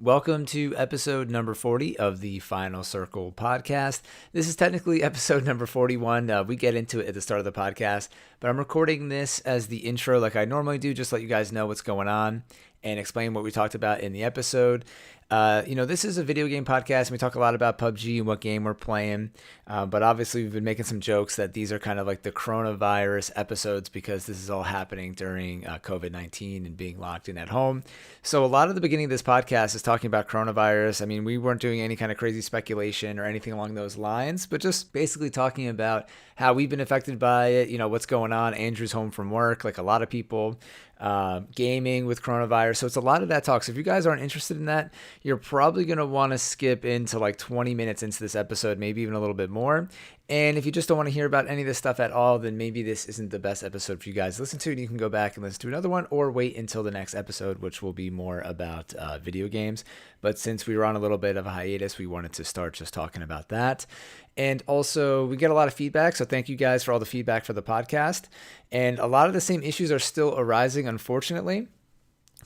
Welcome to episode number 40 of the Final Circle podcast. This is technically episode number 41. We get into it at the start of the podcast, but I'm recording this as the intro like I normally do, just to let you guys know what's going on and explain what we talked about in the episode. This is a video game podcast, and we talk a lot about PubG and what game we're playing. But obviously, we've been making some jokes that these are kind of like the coronavirus episodes because this is all happening during COVID-19 and being locked in at home. So a lot of the beginning of this podcast is talking about coronavirus. I mean, we weren't doing any kind of crazy speculation or anything along those lines, but just basically talking about how we've been affected by it, what's going on. Andrew's home from work, like a lot of people. Gaming with coronavirus. So it's a lot of that talk. So if you guys aren't interested in that, you're probably going to want to skip into like 20 minutes into this episode, maybe even a little bit more. And if you just don't want to hear about any of this stuff at all, then maybe this isn't the best episode for you guys to listen to. And you can go back and listen to another one or wait until the next episode, which will be more about video games. But since we were on a little bit of a hiatus, we wanted to start just talking about that. And also, we get a lot of feedback, so thank you guys for all the feedback for the podcast. And a lot of the same issues are still arising, unfortunately.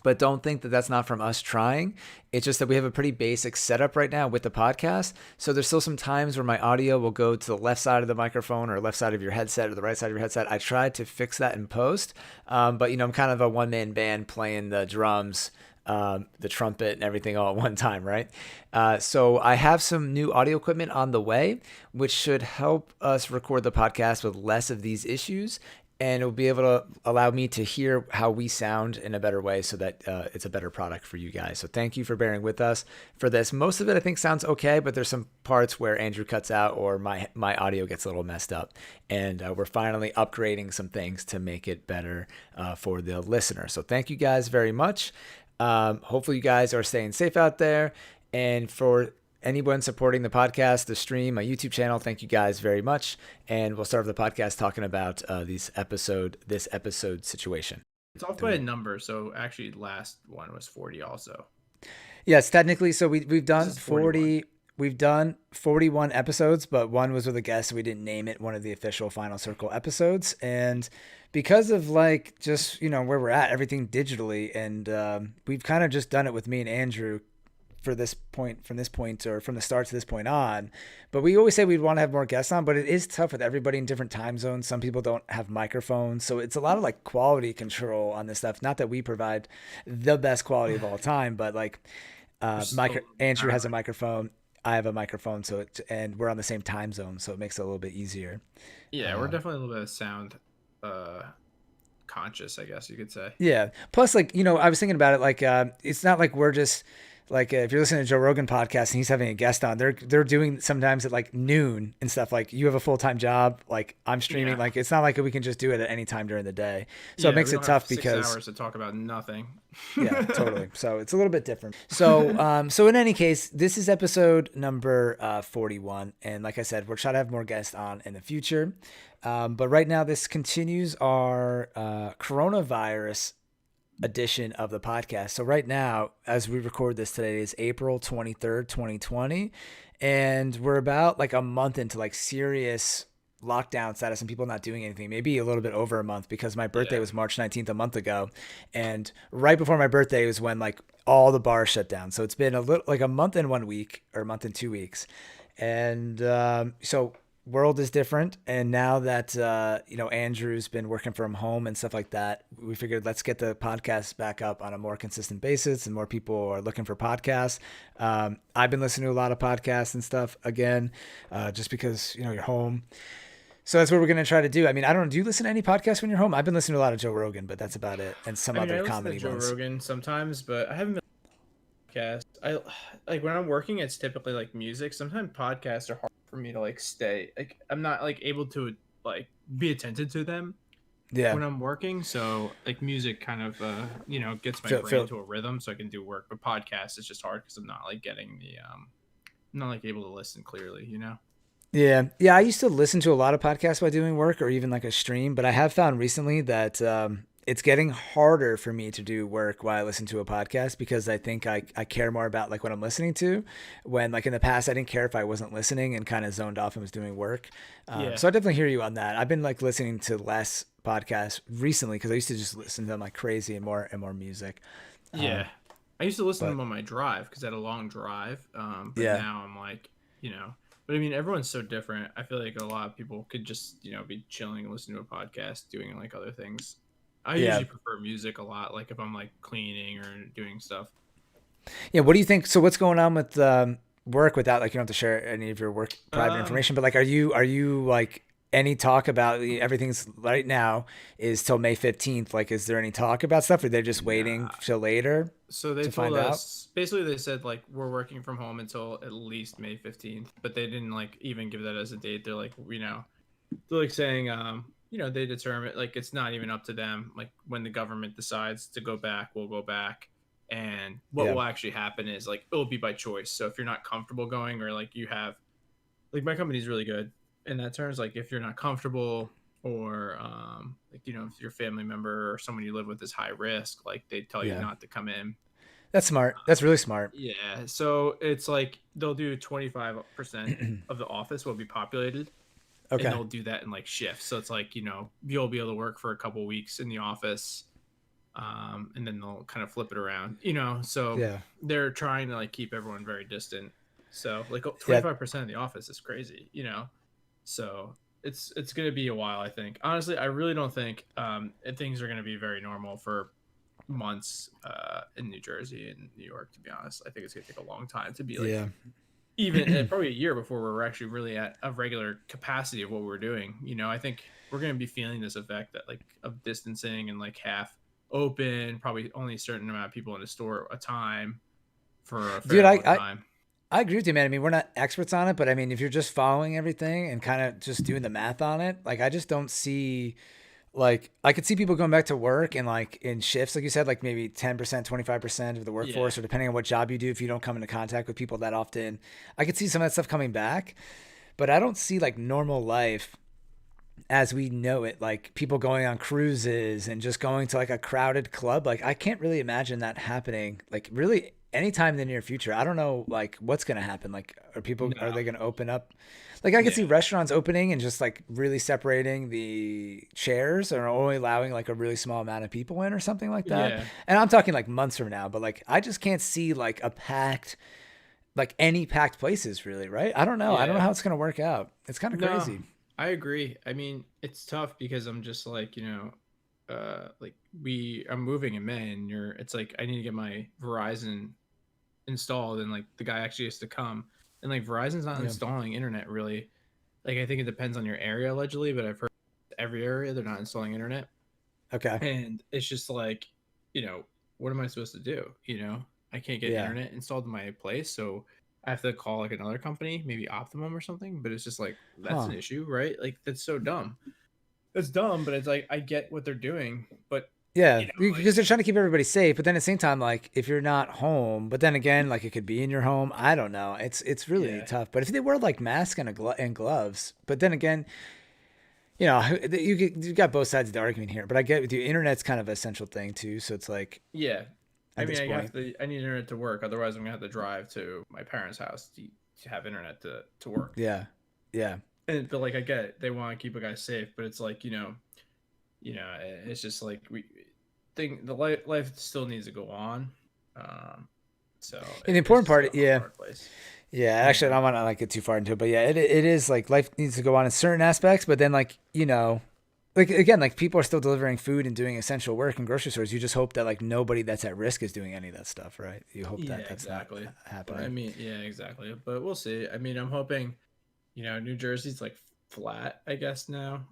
But don't think that that's not from us trying. It's just that we have a pretty basic setup right now with the podcast. So there's still some times where my audio will go to the left side of the microphone or left side of your headset or the right side of your headset. I tried to fix that in post. But, I'm kind of a one-man band playing the drums, the trumpet and everything all at one time, right? So I have some new audio equipment on the way, which should help us record the podcast with less of these issues. And it will be able to allow me to hear how we sound in a better way so that it's a better product for you guys. So thank you for bearing with us for this. Most of it I think sounds okay, but there's some parts where Andrew cuts out or my audio gets a little messed up. And we're finally upgrading some things to make it better for the listener. So thank you guys very much. Hopefully you guys are staying safe out there. And for anyone supporting the podcast, the stream, my YouTube channel, thank you guys very much. And we'll start with the podcast talking about this episode situation. It's off by a number, so actually last one was 40 also. Yes, technically. So we've done 40. We've done 41 episodes, but one was with a guest. So we didn't name it one of the official Final Circle episodes. And because of just, where we're at, everything digitally. And we've kind of just done it with me and Andrew from this point or from the start to this point on. But we always say we'd want to have more guests on, but it is tough with everybody in different time zones. Some people don't have microphones. So it's a lot of quality control on this stuff. Not that we provide the best quality of all time, but Andrew has a microphone. I have a microphone, and we're on the same time zone, so it makes it a little bit easier. Yeah, we're definitely a little bit of sound conscious, I guess you could say. Yeah. Plus, I was thinking about it, it's not like we're just if you're listening to Joe Rogan podcast and he's having a guest on, they're doing sometimes at noon and stuff. You have a full-time job, I'm streaming. Yeah. It's not like we can just do it at any time during the day. So it makes it tough because 6 hours to talk about nothing. Yeah, totally. So it's a little bit different. So, so in any case, this is episode number 41. And like I said, we're trying to have more guests on in the future. But right now this continues our coronavirus edition of the podcast. So right now, as we record this today, is April 23rd, 2020. And we're about a month into serious lockdown status and people not doing anything, maybe a little bit over a month, because my birthday was March 19th a month ago. And right before my birthday was when all the bars shut down. So it's been a month and 1 week or a month and 2 weeks. And so world is different. And now that, Andrew's been working from home and stuff like that, we figured let's get the podcast back up on a more consistent basis and more people are looking for podcasts. I've been listening to a lot of podcasts and stuff again, just because, you're home. So that's what we're going to try to do. I mean, I don't know. Do you listen to any podcasts when you're home? I've been listening to a lot of Joe Rogan, but that's about it. And some other comedy ones. I listen to Joe Rogan sometimes, but I haven't been podcast. I when I'm working, it's typically music. Sometimes podcasts are hard for me to stay. I'm not able to be attentive to them. Yeah. When I'm working, so music kind of gets my brain into a rhythm, so I can do work. But podcasts, it's just hard because I'm not getting the I'm not able to listen clearly. Yeah. I used to listen to a lot of podcasts while doing work or even a stream, but I have found recently that it's getting harder for me to do work while I listen to a podcast because I think I care more about what I'm listening to, when in the past I didn't care if I wasn't listening and kind of zoned off and was doing work. So I definitely hear you on that. I've been listening to less podcasts recently because I used to just listen to them like crazy and more music. Yeah. I used to listen to But them on my drive because I had a long drive. But yeah, now I'm like, but I mean, everyone's so different. I feel like a lot of people could just, be chilling and listening to a podcast, doing like other things. I yeah, usually prefer music a lot, like if I'm like cleaning or doing stuff. yeah. What do you think? So what's going on with work with that? Like, you don't have to share any of your work private Um, information, but like, are you like any talk about everything's right now is till May 15th? Like, is there any talk about stuff, or they're just waiting nah. till later So they to told find out? us basically they said like we're working from home until at least May 15th, but they didn't like even give that as a date. They're like, they're like saying they determine like it's not even up to them. Like when the government decides to go back, we'll go back. And what Yeah, will actually happen is like it'll be by choice. So if you're not comfortable going or like you have like my company's really good in that terms, like if you're not comfortable or like if your family member or someone you live with is high risk, like they tell you yeah. not to come in. That's smart. That's really smart. Yeah, so it's like they'll do 25% of the office will be populated, and Okay. they'll do that in like shifts. So it's like you'll be able to work for a couple weeks in the office, and then they'll kind of flip it around. So Yeah. they're trying to like keep everyone very distant. So like Yeah. 25% of the office is crazy. So it's gonna be a while. I think honestly, I really don't think things are gonna be very normal for months in New Jersey and New York. To be honest, I think it's gonna take a long time to be like Yeah. even probably a year before we're actually really at a regular capacity of what we're doing. I think we're gonna be feeling this effect that like of distancing and like half open, probably only a certain amount of people in the store at a time for a Dude, fair long time. I agree with you, man. I mean, we're not experts on it, but I mean, if you're just following everything and kind of just doing the math on it, like I just don't see like I could see people going back to work and like in shifts, like you said, like maybe 10%, 25% of the Yeah, workforce, or depending on what job you do, if you don't come into contact with people that often, I could see some of that stuff coming back. But I don't see like normal life as we know it, like people going on cruises and just going to like a crowded club. Like I can't really imagine that happening like really anytime in the near future. I don't know like what's going to happen. Like are no, they going to open up? Like I could see yeah, restaurants opening and just like really separating the chairs and only allowing like a really small amount of people in or something like that. yeah, And I'm talking like months from now, but like I just can't see like a packed like any packed places really, right? I don't know. I don't know yeah. how it's going to work out. It's kind of No, crazy. I agree. I mean, it's tough because I'm just like, like I'm moving in May and it's like I need to get my Verizon installed and like the guy actually has to come and like Verizon's not Yeah. installing internet really. Like I think it depends on your area allegedly, but I've heard every area they're not installing internet. Okay. And it's just like, you know, what am I supposed to do? I can't get Yeah. internet installed in my place, so I have to call like another company, maybe Optimum or something. But it's just like that's Huh. an issue, right? Like that's so dumb. It's dumb, but it's like I get what they're doing, but Yeah, like because they're trying to keep everybody safe, but then at the same time, like if you're not home, but then again, like it could be in your home. I don't know. It's really yeah, tough. But if they wear like masks and and gloves, but then again, you know, you got both sides of the argument here. But I get with you, internet's kind of an essential thing too. So it's like yeah. I at mean, this point, I need internet to work. Otherwise, I'm gonna have to drive to my parents' house to have internet to work. yeah, yeah, And but like I get it, they want to keep a guy safe, but it's like it's just like the life still needs to go on. Um, so and the it's important just a part, yeah. hard place. Yeah, actually, I don't want to like get too far into it, but yeah, it is like life needs to go on in certain aspects, but then like like again, like people are still delivering food and doing essential work in grocery stores. You just hope that like nobody that's at risk is doing any of that stuff, right? You hope Yeah, that that's not exactly. But I happening. mean, yeah, exactly. But we'll see. I mean, I'm hoping, New Jersey's like flat, I guess now.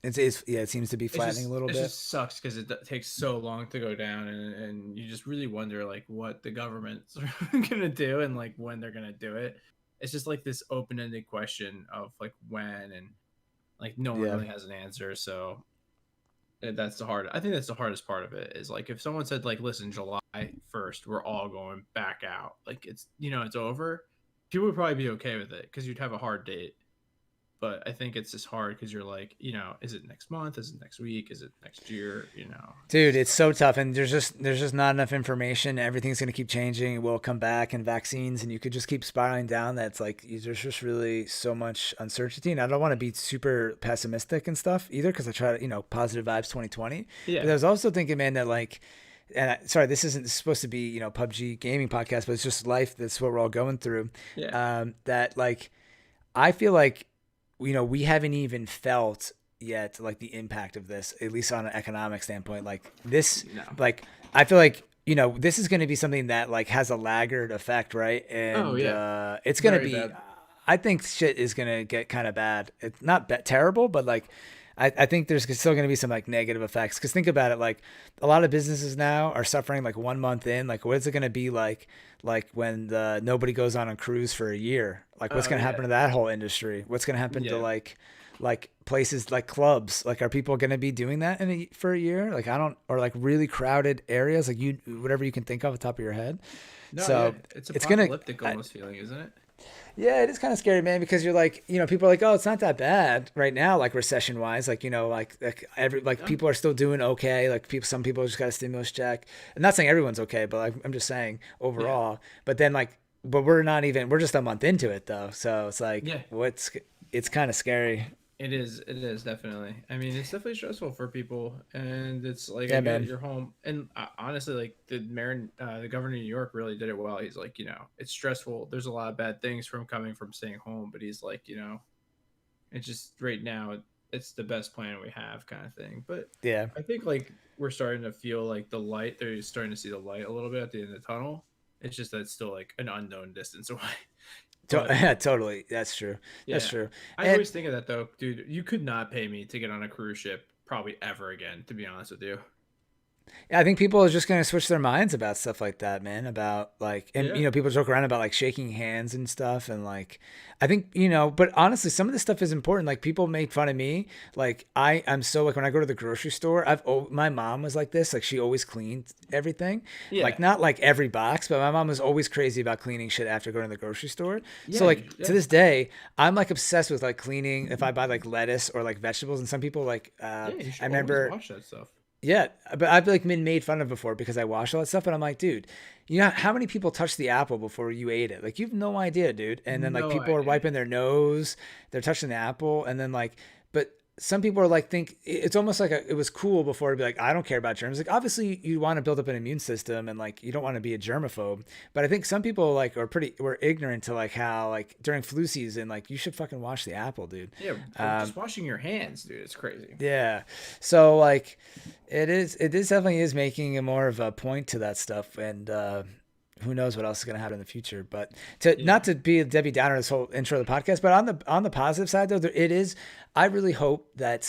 It's yeah, it seems to be flattening a little It bit. just sucks because takes so long to go down, and you just really wonder like what the government's gonna do and like when they're gonna do it. It's just like this open ended question of like when and like no one Yeah, really has an answer. So I think that's the hardest part of it is like if someone said like, listen, July 1st, we're all going back out. Like it's over. People would probably be okay with it because you'd have a hard date. But I think it's just hard because you're like, is it next month? Is it next week? Is it next year? dude, it's so tough, and there's just not enough information. Everything's gonna keep changing. It will come back, and vaccines, and you could just keep spiraling down. That's like there's just really so much uncertainty, and I don't want to be super pessimistic and stuff either, because I try to positive vibes 2020. But Yeah. I was also thinking, man, that like sorry, this isn't supposed to be, PUBG gaming podcast, but it's just life. That's what we're all going through. Yeah. That like, I feel like, we haven't even felt yet like the impact of this, at least on an economic standpoint. Like this, No. like, I feel like, this is going to be something that like has a laggard effect, right? And Oh yeah. it's going to Very be, bad. I think shit is going to get kind of bad. It's not terrible, but like, I think there's still going to be some like negative effects. Cause think about it. Like a lot of businesses now are suffering like 1 month in, like what is it going to be like when nobody goes on a cruise for a year? Like what's going to happen to that whole industry? What's going to happen to like places like clubs? Like, are people going to be doing that for a year? Like, or like really crowded areas, like whatever you can think of off the top of your head. No, So yeah. It's apocalyptic almost feeling, isn't it? yeah, it is kind of scary, man, because you're like, people are like, oh, it's not that bad right now, like recession wise, like, people are still doing okay. Like some people just got a stimulus check. I'm not saying everyone's okay, but like, I'm just saying overall, but then like, but we're just a month into it though. So it's like, it's kind of scary. It is definitely. I mean, it's definitely stressful for people, and it's like Yeah, I get man. it, you're home, and honestly, like the mayor, the governor of New York really did it well. He's like, it's stressful. There's a lot of bad things from coming from staying home, but he's like, it's just right now, it's the best plan we have, kind of thing. But Yeah. I think like we're starting to feel like the light. They're starting to see the light a little bit at the end of the tunnel. It's just that it's still like an unknown distance away. But Yeah, totally. That's true. That's yeah, true. I And always think of that though, dude. You could not pay me to get on a cruise ship probably ever again, to be honest with you. yeah, I think people are just going to switch their minds about stuff like that, man. About like, and Yeah. people joke around about like shaking hands and stuff, and like, I think but honestly, some of this stuff is important. Like people make fun of me. Like I'm so like when I go to the grocery store, my mom was like this. Like she always cleaned everything. Yeah. Like not like every box, but my mom was always crazy about cleaning shit after going to the grocery store. So Yeah. like to this day, I'm like obsessed with like cleaning. If I buy like lettuce or like vegetables, and some people like, Yeah. You I should always remember. watch that stuff. Yeah, but I've like been made fun of before because I wash all that stuff, and I'm like, dude, how many people touched the apple before you ate it? Like, you've no idea, dude. And then like No people are idea. wiping their nose, they're touching the apple, and then like, but some people are like, think it's almost like it was cool before to be like, I don't care about germs. Like, obviously, you want to build up an immune system, and like, you don't want to be a germaphobe. But I think some people like were ignorant to like how like during flu season, like you should fucking wash the apple, dude. Yeah. Just washing your hands, dude. It's crazy. Yeah. So like it definitely is making a more of a point to that stuff, and who knows what else is going to happen in the future. But not to be a Debbie Downer this whole intro of the podcast, but on the positive side though, it is, I really hope that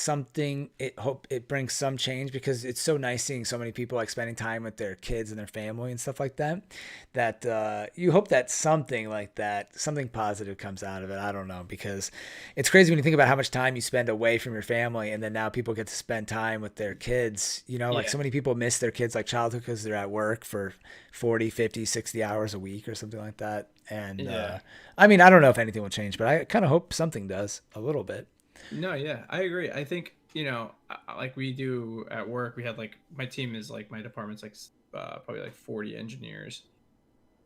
it brings some change, because it's so nice seeing so many people like spending time with their kids and their family and stuff like that, that you hope that something like that, something positive comes out of it. I don't know, because it's crazy when you think about how much time you spend away from your family, and then now people get to spend time with their kids, like so many people miss their kids like childhood because they're at work for 40, 50, 60 hours a week or something like that. And I mean, I don't know if anything will change, but I kind of hope something does a little bit. No, yeah, I agree. I think, like we do at work, we had like, my team is like, my department's like probably like 40 engineers.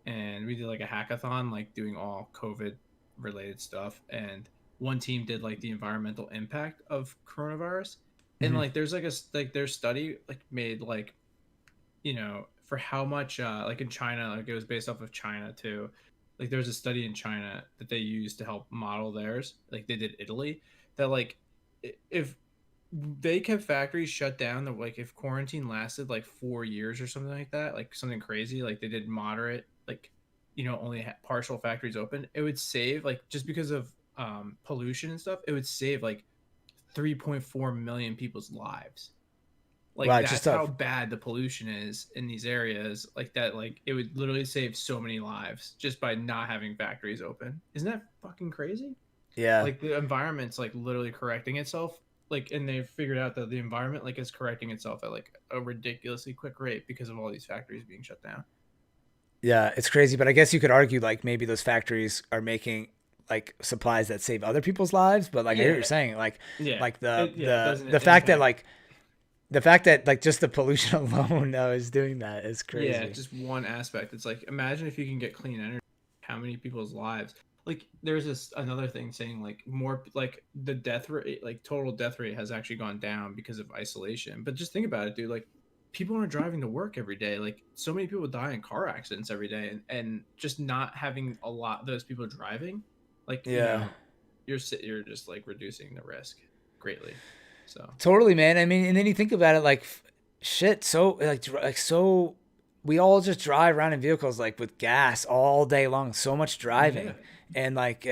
And we did like a hackathon, like doing all COVID related stuff. And one team did like the environmental impact of coronavirus. And like, there's like their study like made like, for how much, like in China, like it was based off of China too. Like there was a study in China that they used to help model theirs. Like they did Italy, that like if they kept factories shut down, that like if quarantine lasted like 4 years or something like that, like something crazy, like they did moderate, like only partial factories open, it would save, like just because of pollution and stuff, it would save like 3.4 million people's lives. Like Right, that's how bad the pollution is in these areas. Like that, like it would literally save so many lives just by not having factories open. Isn't that fucking crazy? Yeah. Like the environment's like literally correcting itself. Like, and they've figured out that the environment like is correcting itself at like a ridiculously quick rate because of all these factories being shut down. Yeah, it's crazy, but I guess you could argue like maybe those factories are making like supplies that save other people's lives, but like I hear what you're saying, like the fact that like just the pollution alone is doing that is crazy. Yeah, just one aspect. It's like, imagine if you can get clean energy, how many people's lives. Like there's another thing saying like more like the death rate, like total death rate has actually gone down because of isolation. But just think about it, dude. Like people aren't driving to work every day. Like so many people die in car accidents every day, and just not having a lot of those people driving, like Yeah. you're just like reducing the risk greatly. So Totally, man. I mean, and then you think about it, like, shit. So so, we all just drive around in vehicles like with gas all day long. So much driving, yeah, and like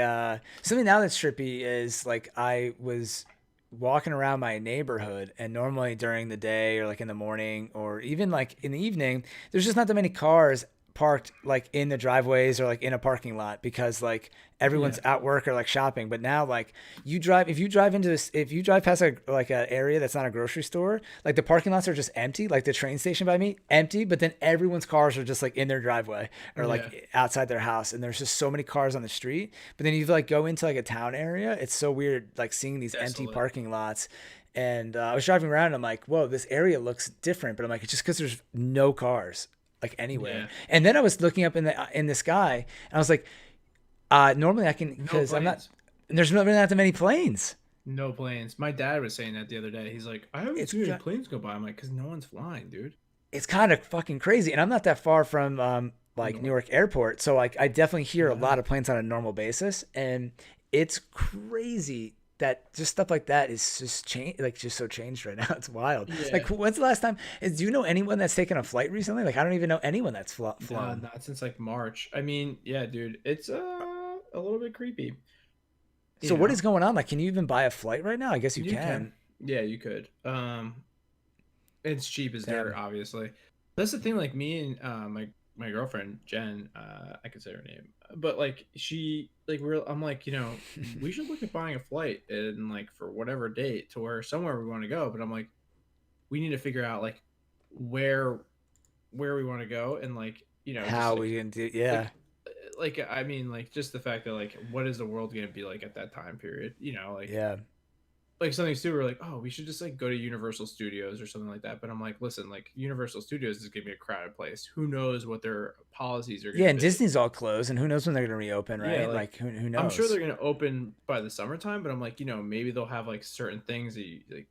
something now that's trippy is like I was walking around my neighborhood, and normally during the day or like in the morning or even like in the evening, there's just not that many cars parked like in the driveways or like in a parking lot because like everyone's yeah, at work or like shopping. But now like if you drive into this, if you drive past like an area that's not a grocery store, like the parking lots are just empty, like the train station by me empty, but then everyone's cars are just like in their driveway or yeah, like outside their house, and there's just so many cars on the street. But then you like go into like a town area, it's so weird like seeing these empty desolate. parking lots. And I was driving around and I'm like, whoa, this area looks different. But I'm like, it's just because there's no cars like anywhere. Yeah, And then I was looking up in the sky, and I was like, normally I can, no because I'm not, planes. there's not really that many planes. No planes. My dad was saying that the other day. He's like, I haven't It's seen any planes go by. I'm like, because no one's flying, dude. it's kind of fucking crazy, and I'm not that far from like No. Newark Airport, so like I definitely hear a Yeah. lot of planes on a normal basis, and it's crazy that just stuff like that is just change, like just so changed right now. It's wild. Yeah. Like, when's the last time? Do you know anyone that's taken a flight recently? Like, I don't even know anyone that's No, flown. not since like March. I mean, yeah, dude, it's a little bit creepy. So You what know, is going on? Like, can you even buy a flight right now? I guess you you can. can. Yeah, you could. It's cheap as dirt, Damn. obviously. That's the thing. Like me and my girlfriend Jen, I could say her name, but like she like I'm like we should look at buying a flight and like for whatever date to where somewhere we want to go. But I'm like we need to figure out like where we want to go and like just How we can do? Yeah, like I mean like just the fact that like what is the world gonna be like at that time period? yeah. Like something stupid like oh we should just like go to Universal Studios or something like that. But I'm like listen like Universal Studios is gonna be a crowded place. Who knows what their policies are Yeah, gonna and be? Disney's all closed, and who knows when they're gonna reopen, Yeah, right? like Like, who I'm sure knows? they're gonna open by the summertime, but I'm like maybe they'll have like certain things that you like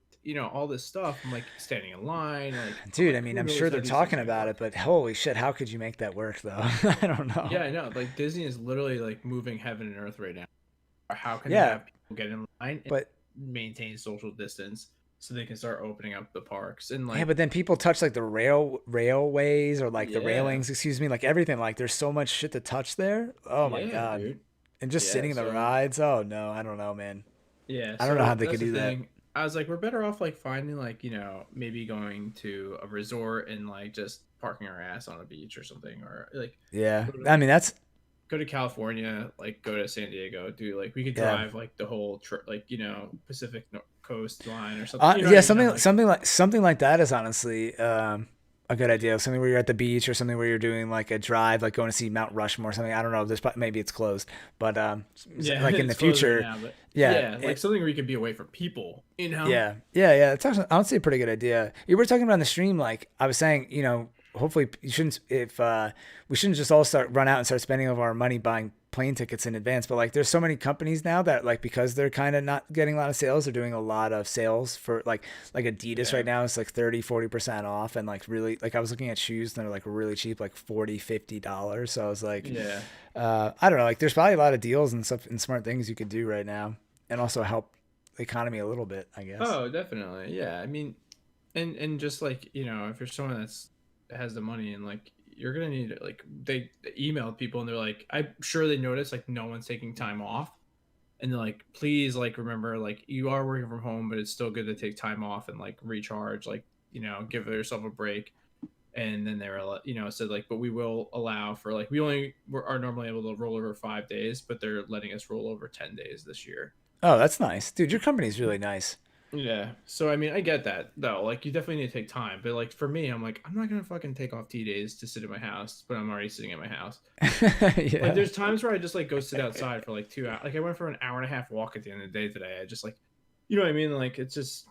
all this stuff. I'm like standing in line like I'm Dude, I like mean, who I'm knows sure how they're these things talking are gonna about it, work. but holy shit, how could you make that work though? I don't know. Yeah, I know. Like Disney is literally like moving heaven and earth right now. How can they Yeah, have people get in line and but maintain social distance so they can start opening up the parks and yeah, like but then people touch like the railways or like the yeah, railings, excuse me, like everything. Like, there's so much shit to touch there. Oh my yeah, god. dude. And just Yeah, sitting in the so rides. Oh no, I don't know, man. yeah, I don't know how so they that's could the do that. thing. I was like, we're better off like finding like maybe going to a resort and like just parking our ass on a beach or something, or like Yeah, go to, I mean that's go to California, like go to San Diego, do like we could yeah. drive like the whole trip, like Pacific Coast line or something. You know what Yeah, I mean? I'm like, something like that is honestly a good idea. Something where you're at the beach, or something where you're doing like a drive, like going to see Mount Rushmore or something. I don't know. Maybe it's closed, but yeah, like in the it's closed right future, now, but yeah, yeah, like something where you could be away from people, yeah. It's actually honestly a pretty good idea. You were talking about on the stream, like I was saying, hopefully you shouldn't if we shouldn't just all run out and start spending all of our money buying plane tickets in advance. But like there's so many companies now that like because they're kind of not getting a lot of sales, they're doing a lot of sales for like Adidas Yeah, right now is like 30-40% off, and like really like I was looking at shoes and they're like really cheap, like $40-50. So I was like yeah. I don't know, like there's probably a lot of deals and stuff and smart things you could do right now and also help the economy a little bit, I guess. Oh, definitely. Yeah, I mean, and just like if you're someone that has the money and like you're gonna need it, like they emailed people and they're like, I'm sure they noticed like no one's taking time off, and they're like, please like remember like you are working from home, but it's still good to take time off and like recharge, like give yourself a break. And then they were said like, but we will allow for like we only are normally able to roll over 5 days, but they're letting us roll over 10 days this year. Oh, that's nice, dude. Your company's really nice. Yeah. So I mean, I get that though. Like, you definitely need to take time. But like for me, I'm like, I'm not gonna fucking take off T days to sit at my house, but I'm already sitting at my house. Like, Yeah. there's times where I just like go sit outside for like 2 hours. Like, I went for an hour and a half walk at the end of the day today. I just like, you know what I mean? Like, it's just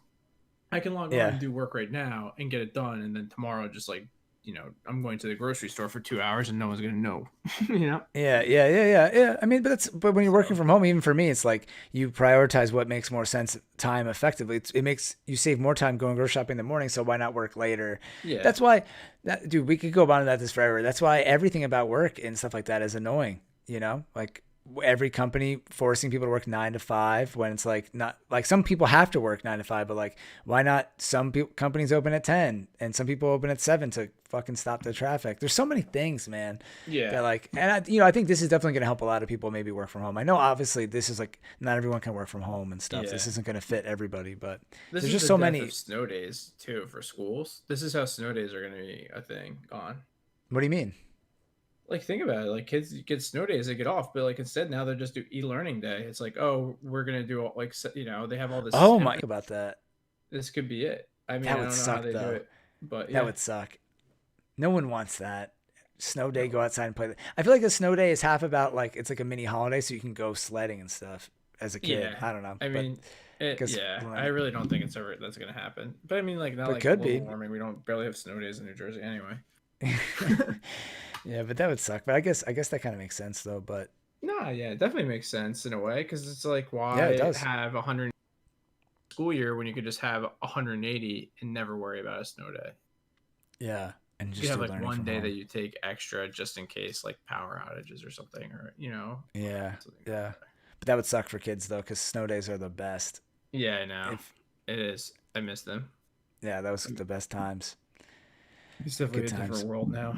I can log on Yeah. and do work right now and get it done, and then tomorrow just like I'm going to the grocery store for 2 hours and no one's gonna know. you know. Yeah. I mean, but when you're working from home, even for me, it's like you prioritize what makes more sense time effectively. It makes you save more time going grocery shopping in the morning. So why not work later? Yeah. That's why, dude, we could go on about this forever. That's why everything about work and stuff like that is annoying. Like every company forcing people to work 9 to 5 when it's like not like some people have to work 9 to 5, but like why not some companies open at 10 and some people open at 7 to fucking stop the traffic. There's so many things, man. Yeah. That like, and I think this is definitely going to help a lot of people maybe work from home. I know obviously this is like not everyone can work from home and stuff. Yeah. This isn't going to fit everybody, but This there's is just the so death many. of snow days too for schools. This is how snow days are going to be a thing gone. What do you mean? Like, think about it. Like, kids get snow days, they get off, but like instead now they're just do e-learning day. It's like, oh, we're gonna do like they have all this. Oh my, about that. This could be it. I mean, That I would don't know suck how they though. do it, but That would suck. No one wants that. Snow day, go outside and play. I feel like a snow day is half about like it's like a mini holiday, so you can go sledding and stuff as a kid. Yeah. I don't know. I mean, I really don't think that's gonna happen. But I mean, like now, like could global be. warming, we don't barely have snow days in New Jersey anyway. Yeah, but that would suck. But I guess that kind of makes sense though. But no, yeah, it definitely makes sense in a way because it's like why it does. have 100 school year when you could just have 180 and never worry about a snow day. Yeah, and just you have like one day that you take extra just in case like power outages or something, or Yeah. But that would suck for kids though, because snow days are the best. Yeah, I know. It is. I miss them. Yeah, that was the best times. It's definitely a different world now.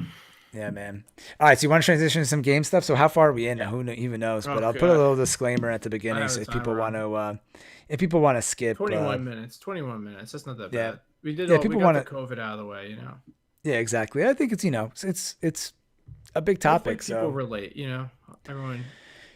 Yeah, man. All right, so you want to transition to some game stuff? So how far are we in now? Who even knows? But I'll put a little disclaimer at the beginning so if people want to skip. 21 minutes. 21 minutes. That's not that yeah. bad. We did. Yeah, we got the COVID out of the way. Yeah, exactly. I think it's it's a big topic. Hopefully people relate. Everyone.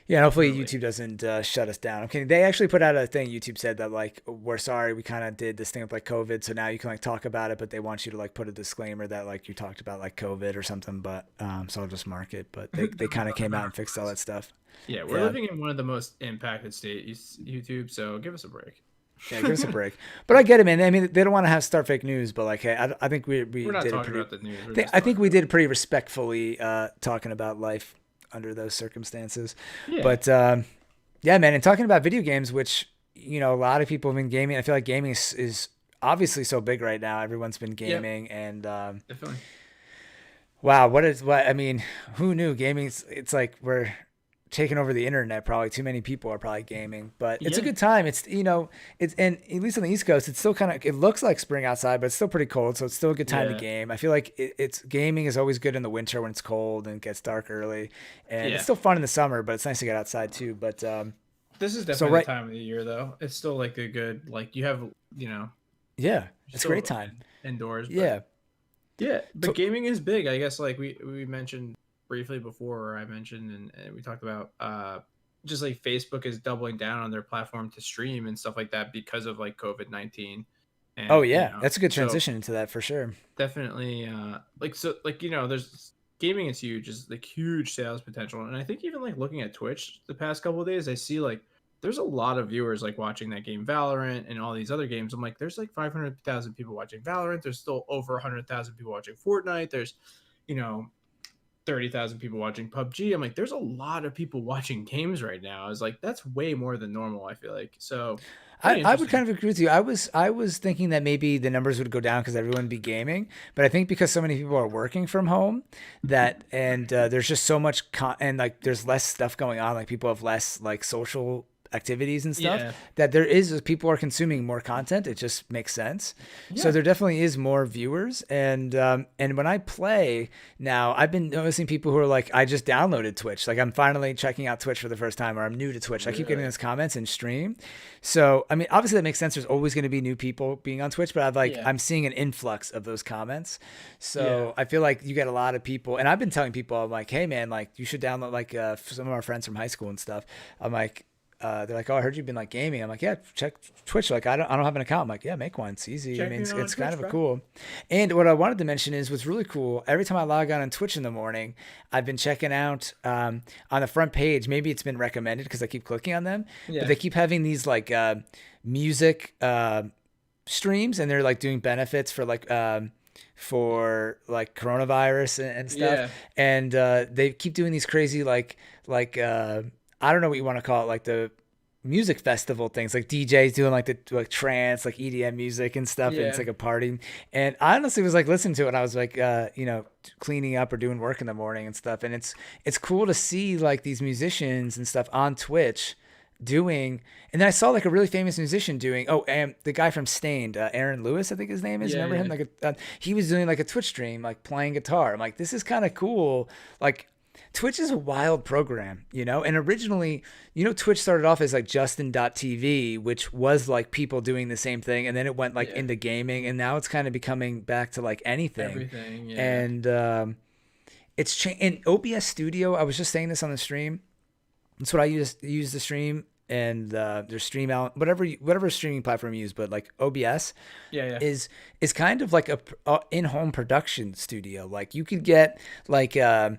Yeah, hopefully YouTube doesn't shut us down. Okay, they actually put out a thing. YouTube said that like we're sorry, we kind of did this thing with like COVID, so now you can like talk about it, but they want you to like put a disclaimer that like you talked about like COVID or something. But so I'll just mark it. But they kind of came out and fixed all that stuff. Yeah, we're living in one of the most impacted states, YouTube. So give us a break. Yeah, give us a break. But I get it, man. I mean, they don't want to start fake news, but like, hey, I think we're not did talking about the news. I think we did pretty respectfully talking about life under those circumstances. Yeah. But yeah, man, and talking about video games, which a lot of people have been gaming. I feel like gaming is obviously so big right now. Everyone's been gaming, and definitely. Wow, I mean, who knew gaming? It's like we're taking over the internet. Probably too many people are probably gaming, but it's a good time. It's it's, and at least on the East Coast, it's still it looks like spring outside, but it's still pretty cold, so it's still a good time to game. I feel like it's gaming is always good in the winter when it's cold and it gets dark early, and it's still fun in the summer, but it's nice to get outside too. But this is definitely the time of the year though. It's still like a good, like you have it's a great time indoors. But, but gaming is big. I guess like we mentioned briefly before, or I mentioned and we talked about just like Facebook is doubling down on their platform to stream and stuff like that because of like COVID-19. That's a good transition into that for sure. Definitely there's gaming is huge, is like huge sales potential, and I think even like looking at Twitch the past couple of days, I see like there's a lot of viewers like watching that game Valorant and all these other games. I'm like, there's like 500,000 people watching Valorant. There's still over 100,000 people watching Fortnite. There's 30,000 people watching PubG. I'm like, there's a lot of people watching games right now. I was like, that's way more than normal, I feel like. So I would kind of agree with you. I was thinking that maybe the numbers would go down because everyone would be gaming, but I think because so many people are working from home and there's just so much and like there's less stuff going on, like people have less like social activities and stuff, that people are consuming more content. It just makes sense. So there definitely is more viewers, and when I play now, I've been noticing people who are like, I just downloaded Twitch, like I'm finally checking out Twitch for the first time, or I'm new to Twitch. I keep getting those comments in stream. So I mean, obviously that makes sense. There's always going to be new people being on Twitch, but I'm seeing an influx of those comments. So I feel like you get a lot of people, and I've been telling people, I'm like, hey man, like you should download, like some of our friends from high school and stuff. I'm like, they're like, oh, I heard you've been like gaming. I'm like, yeah, check Twitch. Like, I don't have an account. I'm like, yeah, make one. It's easy. I mean, it's kind of cool. And what I wanted to mention is what's really cool. Every time I log on Twitch in the morning, I've been checking out on the front page. Maybe it's been recommended because I keep clicking on them. But they keep having these like music streams, and they're like doing benefits for like for like coronavirus and stuff. Yeah. And they keep doing these crazy I don't know what you want to call it, like the music festival things, like DJs doing like the like trance, like EDM music and stuff. And it's Yeah. like a party. And I honestly was like listening to it. And I was like, cleaning up or doing work in the morning and stuff. And it's cool to see like these musicians and stuff on Twitch doing. And then I saw like a really famous musician doing, and the guy from Stained, Aaron Lewis, I think his name is. Yeah, Remember him? yeah. Like he was doing like a Twitch stream, like playing guitar. I'm like, this is kind of cool. Like Twitch is a wild program, And originally, Twitch started off as like Justin.tv, which was like people doing the same thing. And then it went like into gaming. And now it's kind of becoming back to like anything. Everything, yeah. And it's changed. In OBS Studio, I was just saying this on the stream. That's what I use to stream. And there's Stream Out, whatever streaming platform you use, but like OBS is kind of like a in-home production studio. Like you could get like Aaron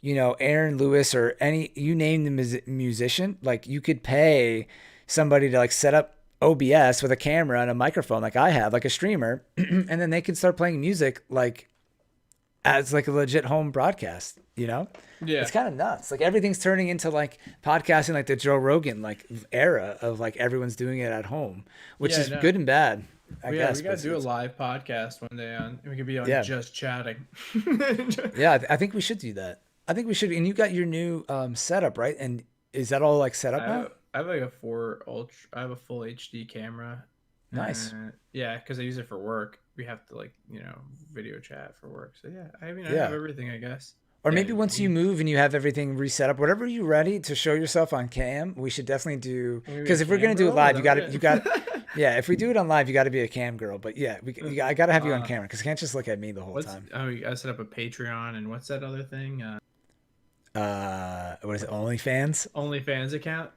Lewis or you name the musician, like you could pay somebody to like set up OBS with a camera and a microphone like I have, like a streamer, and then they can start playing music like as like a legit home broadcast, Yeah. It's kind of nuts. Like everything's turning into like podcasting, like the Joe Rogan like era of like everyone's doing it at home, which is good and bad. I guess we gotta do a live podcast one day we could be on just chatting. Yeah, I think we should do that. I think we should. And you got your new setup, right? And is that all like set up now? I have like a I have a full HD camera. Nice. Yeah, because I use it for work. We have to like video chat for work. So yeah, I have everything, I guess. Or maybe once you move and you have everything reset up, whatever you're ready to show yourself on cam, we should definitely do. Because if we're gonna do it live, you got. Yeah, if we do it on live, you got to be a cam girl. But yeah, I got to have you on camera because you can't just look at me the whole time. I set up a Patreon and what's that other thing? What is it? OnlyFans? OnlyFans account.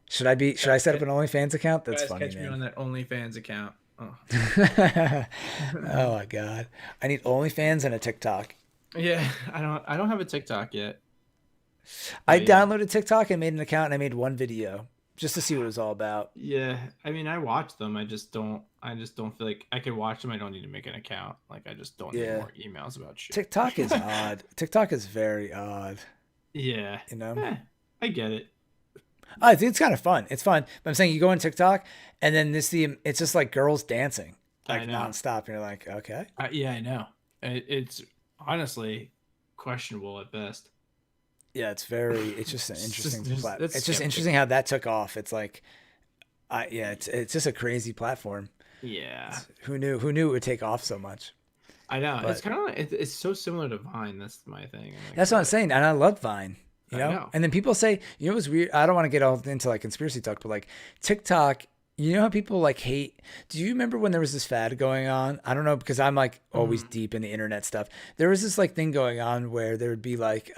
Should I set up an OnlyFans account? That's funny, catch me on that OnlyFans account. Oh. Oh my god, I need OnlyFans and a TikTok. Yeah, I don't have a TikTok yet. I downloaded TikTok and made an account and I made one video just to see what it was all about. Yeah, I mean, I watch them. I just don't feel like I could watch them. I don't need to make an account. Like I just don't need more emails about shit. TikTok is odd. TikTok is very odd. Yeah. I get it. I think it's kind of fun. It's fun. But I'm saying you go on TikTok and then it's just like girls dancing like nonstop. And you're like, okay. Yeah, I know. It's honestly questionable at best. Yeah, it's just an interesting platform. It's just interesting how that took off. It's like, it's just a crazy platform. Yeah. Who knew it would take off so much? I know. But it's kind of like, it's so similar to Vine. That's my thing. Like, that's what I'm saying. And I love Vine. I know. And then people say, it was weird. I don't want to get all into like conspiracy talk, but like TikTok, how people like hate. Do you remember when there was this fad going on? I don't know, because I'm like always deep in the internet stuff. There was this like thing going on where there would be like,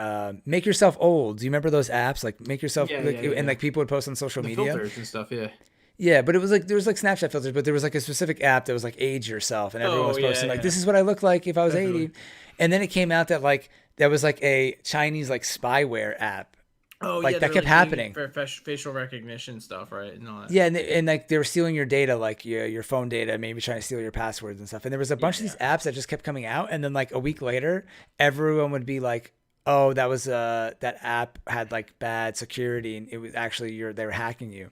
make yourself old. Do you remember those apps? Like make yourself, and like people would post on social media. Filters and stuff, yeah. Yeah, but it was like, there was like Snapchat filters, but there was like a specific app that was like age yourself, and everyone was posting like, this is what I look like if I was 80. And then it came out that like, there was like a Chinese like spyware app. Oh, like yeah, that kept happening for facial recognition stuff, right? And all that. Yeah, and like they were stealing your data, like your phone data, maybe trying to steal your passwords and stuff. And there was a bunch of these apps that just kept coming out, and then like a week later, everyone would be like, "Oh, that was that app had like bad security, and it was actually they were hacking you."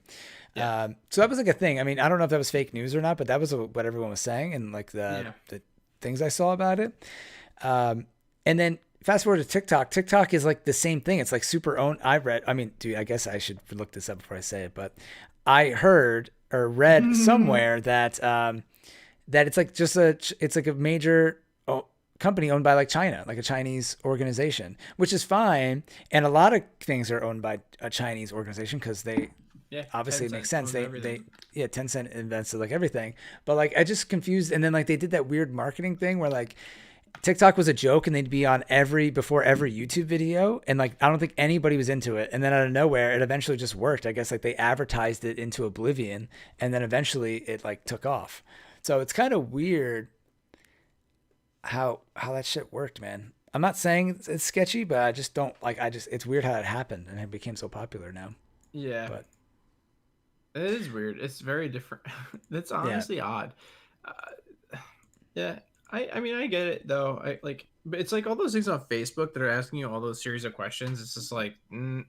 Yeah. So that was like a thing. I mean, I don't know if that was fake news or not, but that was what everyone was saying, and like the things I saw about it. And then fast forward to TikTok. TikTok is like the same thing. It's like super owned. I guess I should look this up before I say it, but I heard or read somewhere that that it's like it's like a major company owned by like China, like a Chinese organization, which is fine. And a lot of things are owned by a Chinese organization because they obviously it makes sense. Tencent invested like everything, but like I just confused. And then like they did that weird marketing thing where like TikTok was a joke and they'd be on before every YouTube video. And like, I don't think anybody was into it. And then out of nowhere, it eventually just worked. I guess like they advertised it into oblivion and then eventually it like took off. So it's kind of weird how that shit worked, man. I'm not saying it's sketchy, but I just don't like, it's weird how it happened and it became so popular now. Yeah. But it is weird. It's very different. That's honestly odd. Yeah. I mean, I get it though. I like, but it's like all those things on Facebook that are asking you all those series of questions. It's just like, don't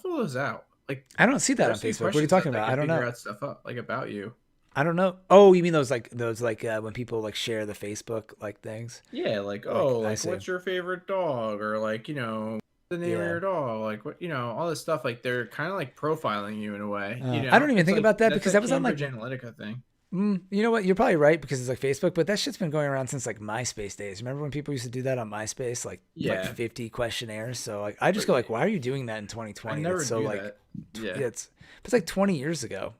fill those out. Like, I don't see that they're on asking Facebook. What are you questions talking that about? I can don't figure know. out stuff up like about you. I don't know. Oh, you mean those when people like share the Facebook like things? Yeah, like, Like oh, I like see. what's your favorite dog, or like, the name of Yeah. your dog, like what, all this stuff. Like they're kind of like profiling you in a way. I don't even It's think like about that that's because that that was on like Cambridge Analytica thing. You know what? You're probably right because it's like Facebook, but that shit's been going around since like MySpace days. Remember when people used to do that on MySpace, like Yeah, 50 questionnaires? So like, I just go like, why are you doing that in I 2020? never That's so do like, that. Yeah. it's like 20 years ago.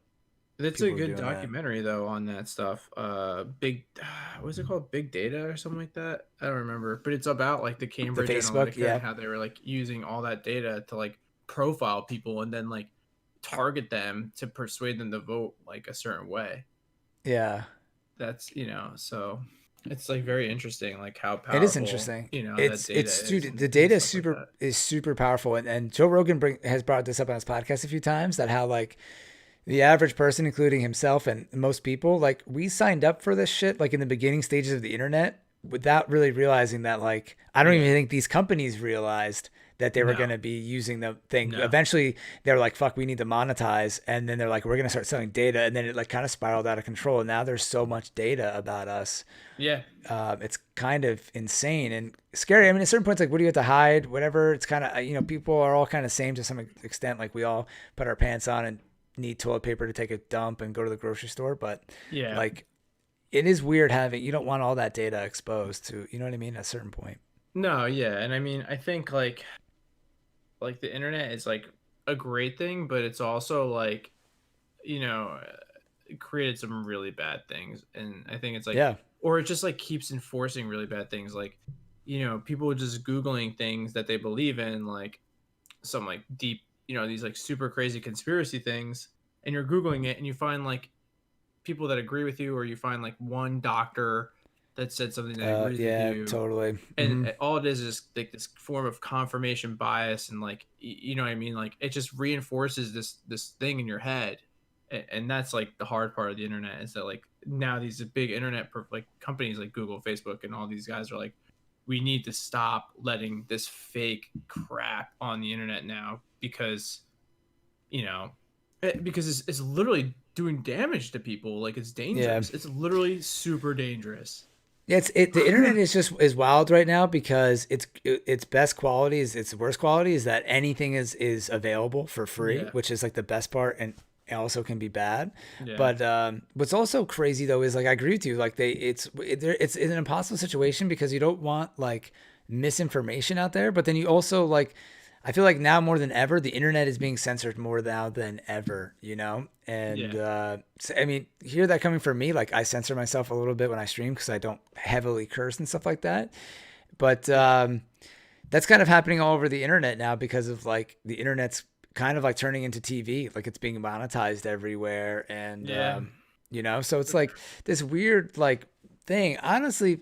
It's a People were good doing that. documentary though on that stuff. Big, what's it called? Big Data or something like that. I don't remember, but it's about like the The Cambridge Facebook, Analytica yeah, and how they were like using all that data to like profile people and then like target them to persuade them to vote like a certain way. yeah. That's so it's like very interesting, like how It is powerful interesting. that data It's is dude, and, the and data stuff like that. is super powerful, and Joe Rogan has brought this up on his podcast a few times that how like the average person, including himself and most people, like we signed up for this shit like in the beginning stages of the internet without really realizing that like I don't even Yeah. think these companies realized that they were No. going to be using the thing. No. Eventually they're like, fuck, we need to monetize. And then they're like, we're going to start selling data. And then it like kind of spiraled out of control. And now there's so much data about us. Yeah. It's kind of insane and scary. I mean, at certain points, like, what do you have to hide? Whatever. It's kind of, people are all kind of same to some extent. Like we all put our pants on and need toilet paper to take a dump and go to the grocery store. But Yeah. like, it is weird you don't want all that data exposed to, you know what I mean? At a certain point. No, yeah. And I mean, I think like the internet is like a great thing, but it's also like, it created some really bad things. And I think it's like, Yeah. or it just like keeps enforcing really bad things. Like, people just Googling things that they believe in, like some like deep, these like super crazy conspiracy things. And you're Googling it and you find like people that agree with you, or you find like one doctor that said something that agrees with Yeah, you, totally. and all it is like this form of confirmation bias, and like you know what I mean, like it just reinforces this thing in your head, and that's like the hard part of the internet is that like now these big internet like companies like Google, Facebook, and all these guys are like, we need to stop letting this fake crap on the internet now because it's literally doing damage to people. Like it's dangerous. Yeah. It's literally super dangerous. Yeah, the internet is wild right now because its best quality is its worst quality is that anything is available for free, Yeah. which is like the best part, and it also can be bad. Yeah. But what's also crazy though is like I agree with you, like it's an impossible situation because you don't want like misinformation out there, but then you also like I feel like now more than ever, the internet is being censored more now than ever, And I mean, hear that coming from me. Like I censor myself a little bit when I stream because I don't heavily curse and stuff like that. But that's kind of happening all over the internet now because of like the internet's kind of like turning into TV. Like it's being monetized everywhere. And, so it's like this weird like thing. Honestly,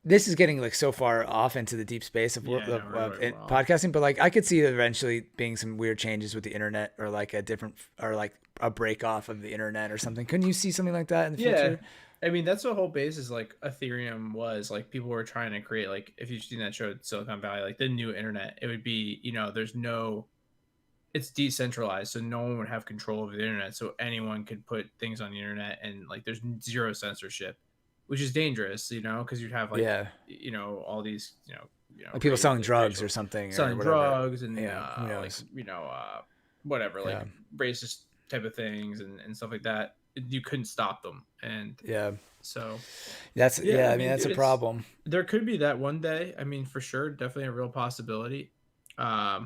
this is getting like so far off into the deep space of podcasting, but like I could see eventually being some weird changes with the internet or like a break off of the internet or something. Couldn't you see something like that in the future? I mean, that's the whole basis. Like Ethereum was like people were trying to create, like, if you've seen that show Silicon Valley, like the new internet, it would be, it's decentralized. So no one would have control over the internet. So anyone could put things on the internet and like, there's zero censorship, which is dangerous, because you'd have like, all these, like people selling drugs or something, selling drugs and who knows? whatever, like racist type of things and stuff like that. You couldn't stop them, and so that's I mean that's a problem. There could be that one day. I mean, for sure, definitely a real possibility. I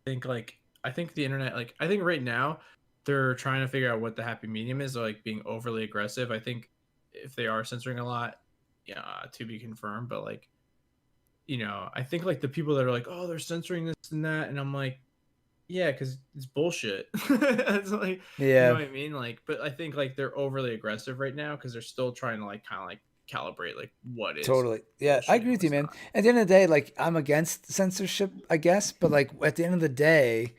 think the internet, like I think right now they're trying to figure out what the happy medium is, like being overly aggressive. I think if they are censoring a lot, to be confirmed, but like, I think like the people that are like, oh, they're censoring this and that, and I'm like, yeah, because it's bullshit. It's like, you know what I mean? Like, but I think like they're overly aggressive right now because they're still trying to like kind of like calibrate like what is totally. Yeah, I agree with you, man. At the end of the day, like I'm against censorship, I guess, but like at the end of the day,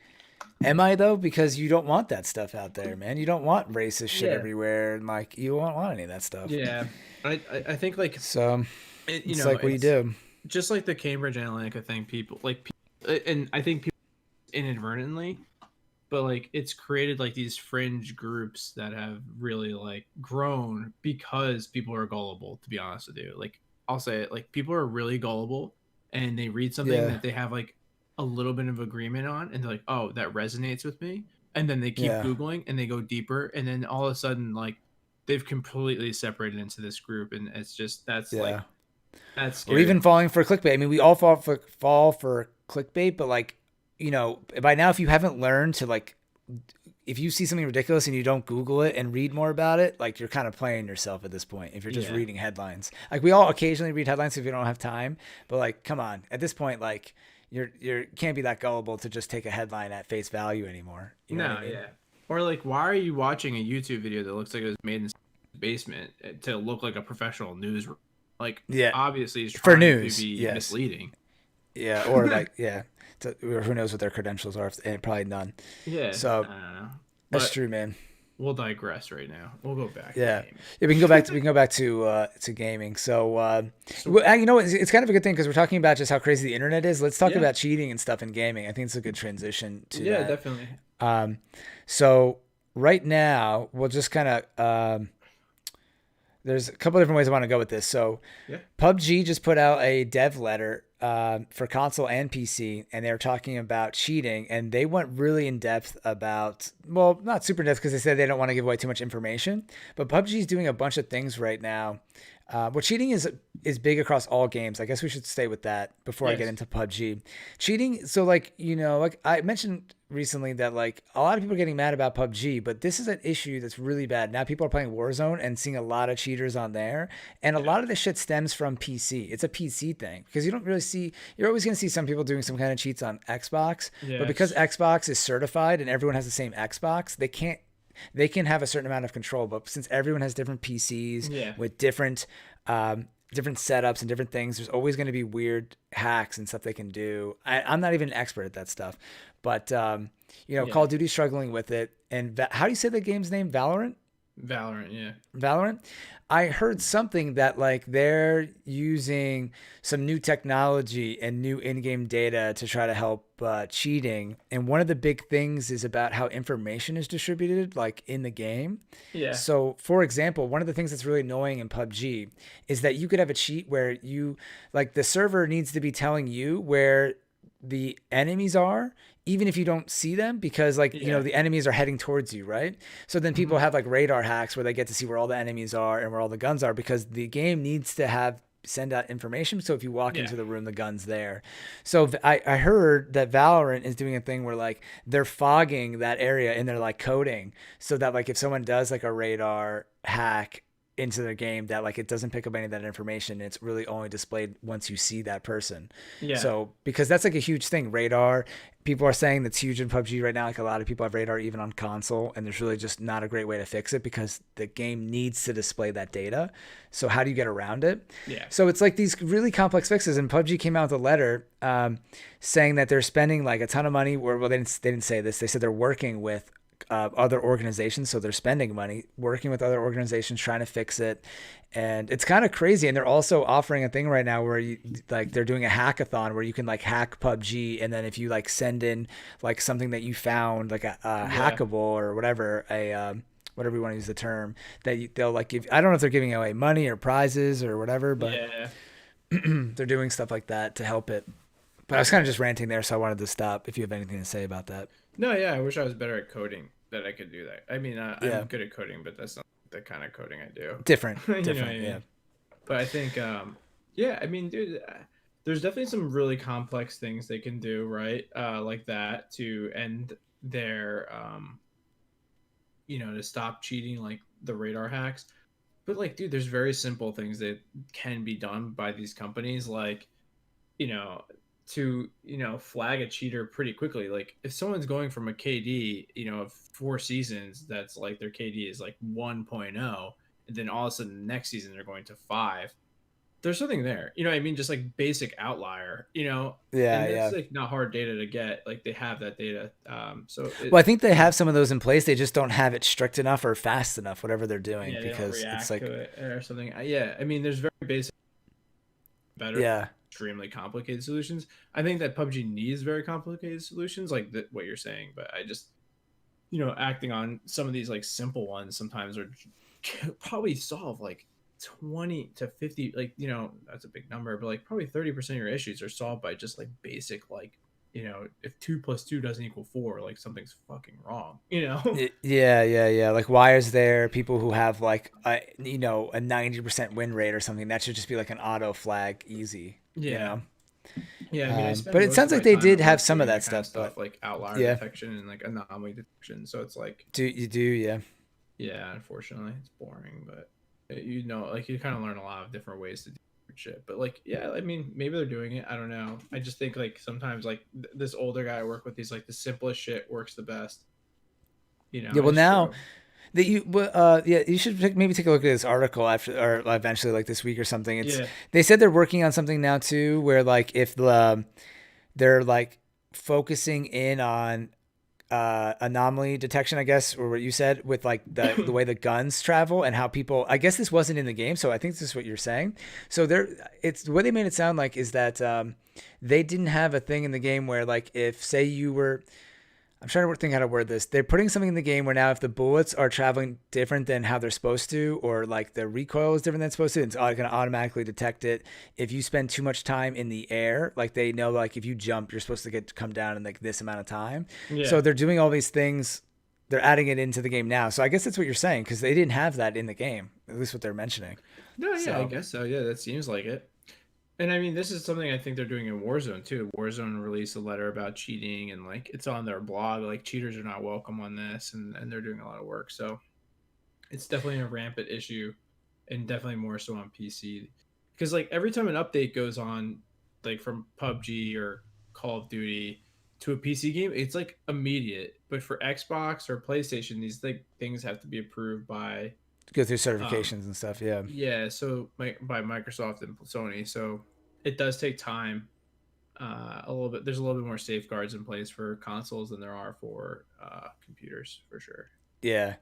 Am I though? Because you don't want that stuff out there, man. You don't want racist shit Yeah. everywhere, and like you won't want any of that stuff. Yeah. I think like So you it's know, like, what do you it's do? just like the Cambridge Analytica thing. And I think people inadvertently, but like it's created like these fringe groups that have really like grown because people are gullible. To be honest with you, like I'll say it, like people are really gullible, and they read something Yeah, that they have like a little bit of agreement on, and they're like, oh, that resonates with me, and then they keep yeah, googling and they go deeper, and then all of a sudden like they've completely separated into this group, and it's just yeah. that's Or scary. even falling for clickbait. I mean, we all fall for clickbait, but like, by now, if you haven't learned to like, if you see something ridiculous and you don't Google it and read more about it, like you're kind of playing yourself at this point. If you're just Yeah. reading headlines, like we all occasionally read headlines if you don't have time, but like, come on, at this point, like you can't be that gullible to just take a headline at face value anymore. You know No, what I mean? yeah. Or like, why are you watching a YouTube video that looks like it was made in the basement to look like a professional news? Like, Yeah, obviously, it's for trying to news, be yes, misleading. yeah, or like, yeah, or who knows what their credentials are? Probably none. Yeah, I So don't know. that's But true, man. we'll digress right now. We'll go back to Yeah, gaming. yeah. We can go back to gaming. So, you know, it's kind of a good thing because we're talking about just how crazy the internet is. Let's talk Yeah, about cheating and stuff in gaming. I think it's a good transition to yeah, that. definitely. Um, so right now we'll just kind of there's a couple different ways I want to go with this. So Yeah, PubG just put out a dev letter for console and PC, and they were talking about cheating, and they went really in depth about, well, not super in depth because they said they don't want to give away too much information, but PUBG is doing a bunch of things right now. Well, cheating is big across all games. I guess we should stay with that before I get yes, into PUBG. Cheating, so like, like I mentioned recently that like a lot of people are getting mad about PUBG, but this is an issue that's really bad. Now people are playing Warzone and seeing a lot of cheaters on there, and a yeah, lot of this shit stems from PC. It's a PC thing because you don't really see, you're always going to see some people doing some kind of cheats on Xbox, but because yes, Xbox is certified and everyone has the same Xbox, they can have a certain amount of control, but since everyone has different PCs yeah, with different setups and different things, there's always going to be weird hacks and stuff they can do. I'm not even an expert at that stuff, but yeah. Call of Duty's struggling with it. And how do you say the game's name? Valorant? Valorant, yeah, Valorant. I heard something that like they're using some new technology and new in-game data to try to help cheating. And one of the big things is about how information is distributed, like in the game. yeah, So, for example, one of the things that's really annoying in PUBG is that you could have a cheat where like the server needs to be telling you where the enemies are, even if you don't see them, because like, yeah. the enemies are heading towards you, right? So then people Mhm. have like radar hacks where they get to see where all the enemies are and where all the guns are because the game needs to send out information. So if you walk Yeah, into the room, the gun's there. So I heard that Valorant is doing a thing where like they're fogging that area in their like coding so that like if someone does like a radar hack into their game, that like it doesn't pick up any of that information. It's really only displayed once you see that person. yeah, So because that's like a huge thing, radar. People are saying that's huge in PUBG right now. Like a lot of people have radar even on console, and there's really just not a great way to fix it because the game needs to display that data. So how do you get around it? yeah, So it's like these really complex fixes. And PUBG came out with a letter saying that they're spending like a ton of money. Well, they didn't say this. They said they're working with other organizations, so they're spending money working with other organizations trying to fix it, and it's kind of crazy. And they're also offering a thing right now where you like they're doing a hackathon where you can like hack PUBG, and then if you like send in like something that you found like a yeah, hackable or whatever, whatever you want to use the term, they'll like give. I don't know if they're giving away money or prizes or whatever, but yeah. they're doing stuff like that to help it. But I was kind of just ranting there, so I wanted to stop. If you have anything to say about that. No, yeah, I wish I was better at coding that I could do that. I mean, Yeah, I'm good at coding, but that's not the kind of coding I do. different, You know what I different. Yeah. mean? But I think, yeah, I mean, dude, there's definitely some really complex things they can do, right? Like that to end their, to stop cheating, like the radar hacks. But like, dude, there's very simple things that can be done by these companies, like, you know, to flag a cheater pretty quickly. Like if someone's going from a KD, of 4 seasons, that's like their KD is like 1.0, and then all of a sudden the next season they're going to 5. there's something there. You know what I mean? Just like basic outlier, you know, Yeah, and yeah. that's like not hard data to get. Like they have that data. So Well, I think they have some of those in place. They just don't have it strict enough or fast enough, whatever they're doing, yeah, they don't because it's react like, to it or something. Yeah, I mean, there's very basic, better, yeah, extremely complicated solutions. I think that PUBG needs very complicated solutions, like what you're saying. But I just, you know, acting on some of these like simple ones sometimes are probably solve like 20 to 50, like, you know, that's a big number, but like probably 30% of your issues are solved by just like basic, like, you know, if 2 plus 2 doesn't equal 4, like something's fucking wrong, you know. yeah, yeah, yeah. Like, why is there people who have like a 90% win rate or something? That should just be like an auto flag, easy, you Yeah, know. yeah, I mean, I spend But it most sounds of like my they time did at have work some of doing that kind of stuff, but like outlier yeah, detection and like anomaly detection, so it's like, do, yeah. yeah, unfortunately it's boring, but you know, like you kind of learn a lot of different ways to do shit. But like, yeah, I mean, maybe they're doing it, I don't know. I just think like sometimes like this older guy I work with, he's like the simplest shit works the best, you know. Yeah, well It's now true. that yeah, you should maybe take a look at this article after or eventually, like this week or something. It's Yeah. They said they're working on something now too, where like if they're like focusing in on anomaly detection, I guess, or what you said with like the way the guns travel and how people. I guess this wasn't in the game, so I think this is what you're saying. So it's the way they made it sound like is that they didn't have a thing in the game where like if say you were. I'm trying to think how to word this. They're putting something in the game where now if the bullets are traveling different than how they're supposed to, or like the recoil is different than it's supposed to, it's going to automatically detect it. If you spend too much time in the air, like they know, like if you jump, you're supposed to come down in like this amount of time. Yeah. So they're doing all these things. They're adding it into the game now. So I guess that's what you're saying because they didn't have that in the game. At least what they're mentioning. No, yeah, I So guess so. Yeah, that seems like it. And I mean, this is something I think they're doing in Warzone too. Warzone released a letter about cheating, and like it's on their blog. Like cheaters are not welcome on this, and they're doing a lot of work. So it's definitely a rampant issue, and definitely more so on PC. Because like every time an update goes on, like from PUBG or Call of Duty to a PC game, it's like immediate. But for Xbox or PlayStation, these like things have to be approved by go through um, certifications and stuff. Yeah. yeah, so by Microsoft and Sony. So it does take time. A little bit. There's a little bit more safeguards in place for consoles than there are for computers, for sure. Yeah.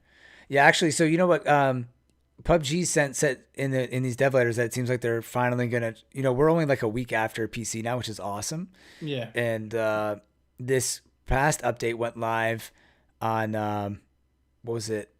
Yeah. Actually, so you know what? PUBG said in these dev letters that it seems like they're finally gonna. We're only like a week after PC now, which is awesome. Yeah. And this past update went live on what was it?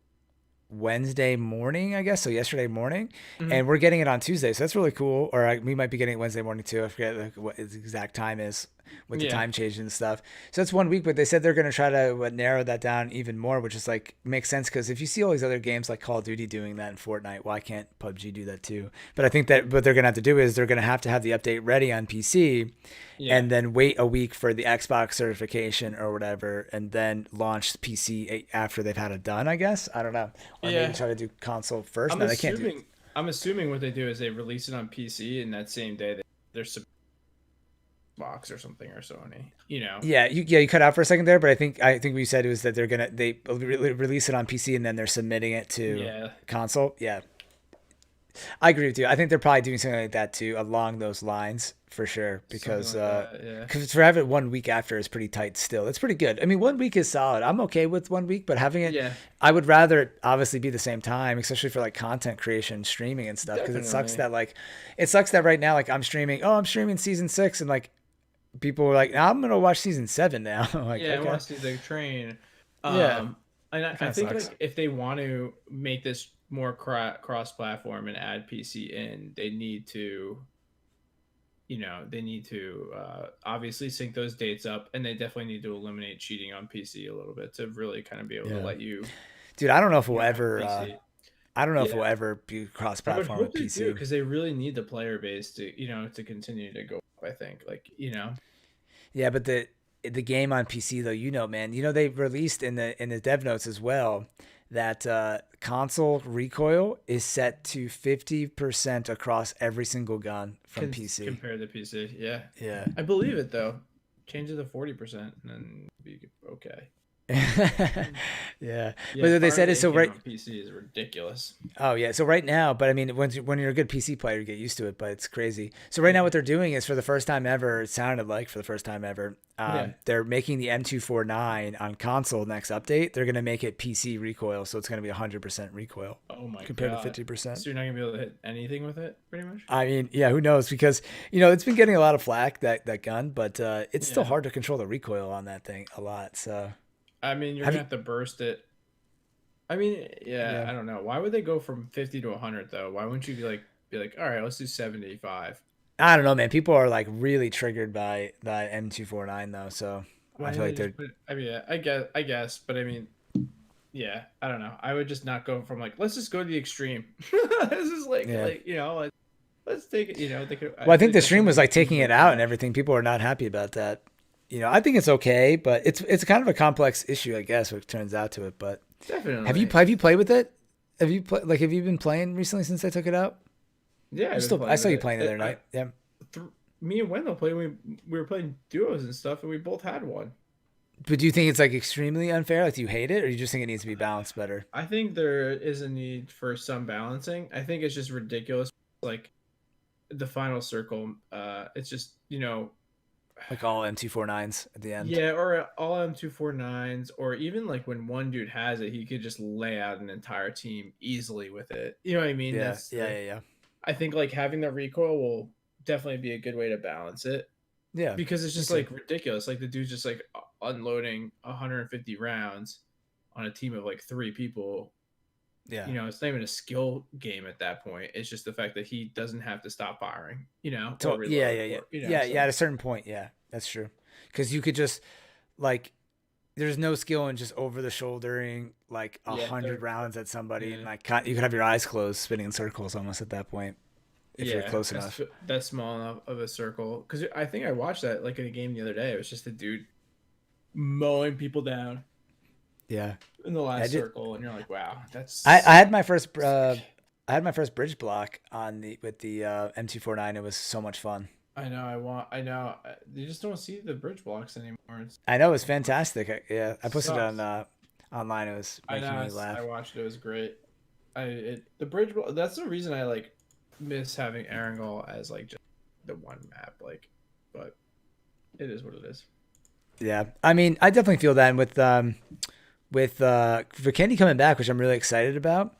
Wednesday morning, I guess. So yesterday morning, Hmm. and we're getting it on Tuesday. So that's really cool. Or we might be getting it Wednesday morning too. I forget like what its exact time is with the Yeah. time change and stuff. So that's 1 week, but they said they're going to try to narrow that down even more, which is like makes sense because if you see all these other games like Call of Duty doing that in Fortnite, why can't PUBG do that too? But I think that what they're going to have to do is they're going to have the update ready on PC Yeah. and then wait a week for the Xbox certification or whatever, and then launch PC after they've had it done. I guess I don't know, or maybe Yeah. try to do console first. I'm No, they can't do. assuming. I'm assuming what they do is they release it on PC, and that same day there's box or something or Sony. You know. Yeah, you cut out for a second there, but I think we said it was that they release it on PC and then they're submitting it to Yeah. console. Yeah, I agree with you. I think they're probably doing something like that too, along those lines for sure. Something Because like that. Yeah. for having it 1 week after is pretty tight. Still, it's pretty good. I mean, 1 week is solid. I'm okay with 1 week, but having it, Yeah. I would rather it obviously be the same time, especially for like content creation, streaming and stuff. Because Definitely. it sucks that right now like I'm streaming. Oh, I'm streaming season 6, and like people were like, I'm gonna watch season 7 now. I'm like, Yeah, I okay, want to see the train. yeah, And it I kind of think sucks. like if they want to make this more cross-platform and add PC in, they need to, you know, they need to obviously sync those dates up, and they definitely need to eliminate cheating on PC a little bit to really kind of be able to Yeah, let you, dude, I don't know if we'll you know, have ever. PC. I don't know if Yeah, we'll ever be I would cross-platform hope with they do PC. because they really need the player base to, you know, to continue to go up. I think, like, you know, Yeah, but the game on PC though, man, they released in the dev notes as well that console recoil is set to 50% across every single gun from PC. compare the PC. Yeah, Yeah. I believe it though. Change it to 40%, and then be okay. Yeah. Yeah, But what they said is so pirating right. on PC is ridiculous. Oh yeah. So right now, but I mean, when you're a good PC player, you get used to it. But it's crazy. So right now, what they're doing is for the first time ever, it sounded like for the first time ever, Yeah. they're making the M249 on console next update. They're gonna make it PC recoil, so it's gonna be 100% recoil Oh my compared god. to 50%. So you're not gonna be able to hit anything with it, pretty much. I mean, yeah, who knows? Because it's been getting a lot of flack that gun, but it's still Yeah. hard to control the recoil on that thing a lot. So I mean, you're have gonna you? have to burst it. I mean, yeah, Yeah. I don't know. Why would they go from 50 to 100 though? Why wouldn't you be like, all right, let's do 75? I don't know, man. People are like really triggered by that M249 though, so Why I didn't feel they like they're just put? I mean, yeah, I guess, but I mean, yeah, I don't know. I would just not go from like, let's just go to the extreme. This is yeah. like like, let's take it. They could. Well, I feel think like the there's so stream was many like taking things it like out and that. everything. People are not happy about that. I think it's okay, but it's kind of a complex issue, I guess, what turns out to it. But Definitely. have you played with it? Have you been playing recently since they took it out? Yeah, I've been I playing saw with you it. playing the other night. Yeah. Me and Wendell played. We were playing duos and stuff, and we both had one. But do you think it's like extremely unfair? Like, do you hate it, or you just think it needs to be balanced better? I think there is a need for some balancing. I think it's just ridiculous. Like the final circle, it's just Like all M249s at the end. yeah, or all M249s, or even like when one dude has it, he could just lay out an entire team easily with it. You know what I mean? Yeah, That's yeah, yeah, yeah. I think like having the recoil will definitely be a good way to balance it Yeah. because it's Me just too. like ridiculous. Like the dude's just like unloading 150 rounds on a team of like 3 people. Yeah. It's not even a skill game at that point. It's just the fact that he doesn't have to stop firing, So, or reload, yeah, yeah, yeah, or, yeah, so. yeah. At a certain point, yeah, that's true. Because you could just like, there's no skill in just over the shouldering like Yeah, 100 rounds at somebody, and yeah. like you could have your eyes closed, spinning in circles almost at that point if you're Yeah, close enough. that's small enough of a circle. Because I think I watched that like in a game the other day. It was just a dude mowing people down Yeah, in the last I did. circle, and you're like, wow, that's. I had my first I had my first bridge block on the with the M249. It was so much fun. I know. I know. You just don't see the bridge blocks anymore. I know it was fantastic. I posted it Sucks. on online. It was I making know. me laugh. I watched it. It was great. The bridge. That's the reason I like miss having Erangel as like just the one map. Like, but it is what it is. Yeah, I mean, I definitely feel that. And with Vikendi coming back, which I'm really excited about.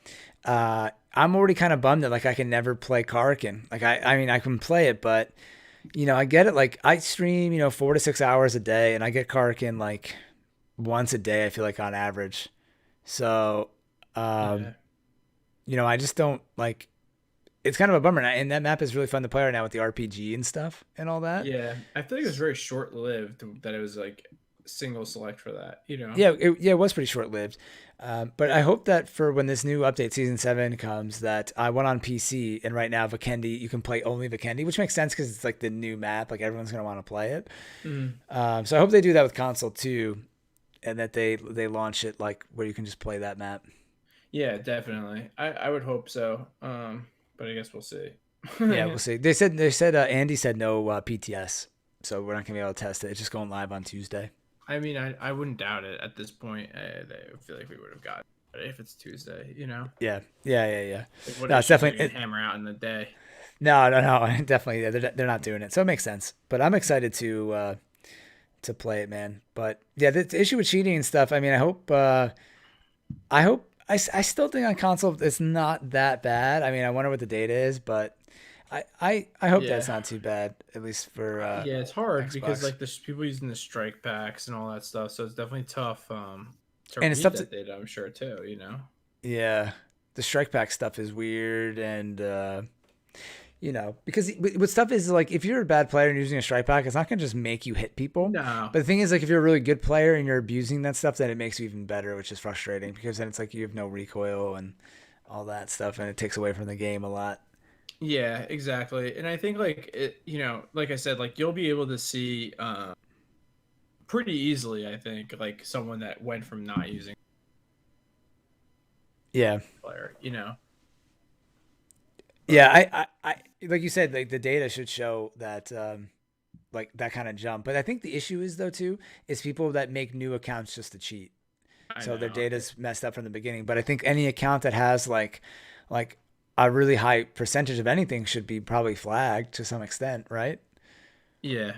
I'm already kind of bummed that like I can never play Karkin. Like I mean, I can play it, but I get it. Like I stream 4 to 6 hours a day, and I get Karkin like once a day. I feel like on average. So, Yeah. I just don't like. It's kind of a bummer, and that map is really fun to play right now with the RPG and stuff and all that. Yeah, I feel like it was very short lived that it was like single select for that. Yeah, it was pretty short lived. But I hope that for when this new update, Season 7, comes, that I went on PC, and right now Vikendi, you can play only Vikendi, which makes sense because it's like the new map. Like everyone's going to want to play it. Mm. So I hope they do that with console too, and that they launch it like where you can just play that map. Yeah, definitely. I would hope so. But I guess we'll see. Yeah, we'll see. They said Andy said no PTS, so we're not going to be able to test it. It's just going live on Tuesday. I mean, I wouldn't doubt it at this point. I feel like we would have got it if it's Tuesday. Yeah. Like, what No, it's issues are you definitely gonna hammer out in the day. no, definitely. Yeah, they're not doing it, so it makes sense. But I'm excited to play it, man. But yeah, the issue with cheating and stuff. I mean, I still think on console it's not that bad. I mean, I wonder what the data is, but I hope Yeah. that's not too bad, at least for Yeah, it's hard because Xbox. like there's people using the strike packs and all that stuff, so it's definitely tough. To And it's read tough that data, I'm sure too. Yeah, the strike back stuff is weird, and because what stuff is like, if you're a bad player and using a strike pack, it's not gonna just make you hit people. No. But the thing is, like, if you're a really good player and you're abusing that stuff, then it makes you even better, which is frustrating because then it's like you have no recoil and all that stuff, and it takes away from the game a lot. Yeah, exactly. And I think like it, like I said, like you'll be able to see pretty easily. I think like someone that went from not using Yeah. player. Yeah, I like you said, like the data should show that like that kind of jump. But I think the issue is though too is people that make new accounts just to cheat. I So their know. data's messed up from the beginning. But I think any account that has like a really high percentage of anything should be probably flagged to some extent, right? Yeah,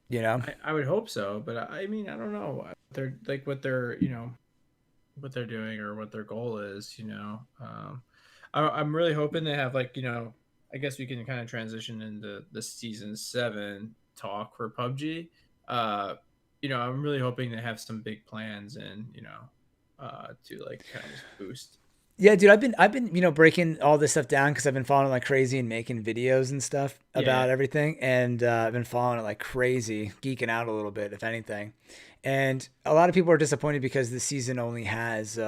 You know? I would hope so, but I mean, I don't know. They're like what they're, what they're doing or what their goal is, I'm really hoping they have like, I guess we can kind of transition into the season 7 talk for PUBG. I'm really hoping they have some big plans and, to like kind of just boost. Yeah, dude, I've been, breaking all this stuff down because I've been following it like crazy and making videos and stuff Yeah. about everything. And I've been following it like crazy, geeking out a little bit, if anything. And a lot of people are disappointed because this season only has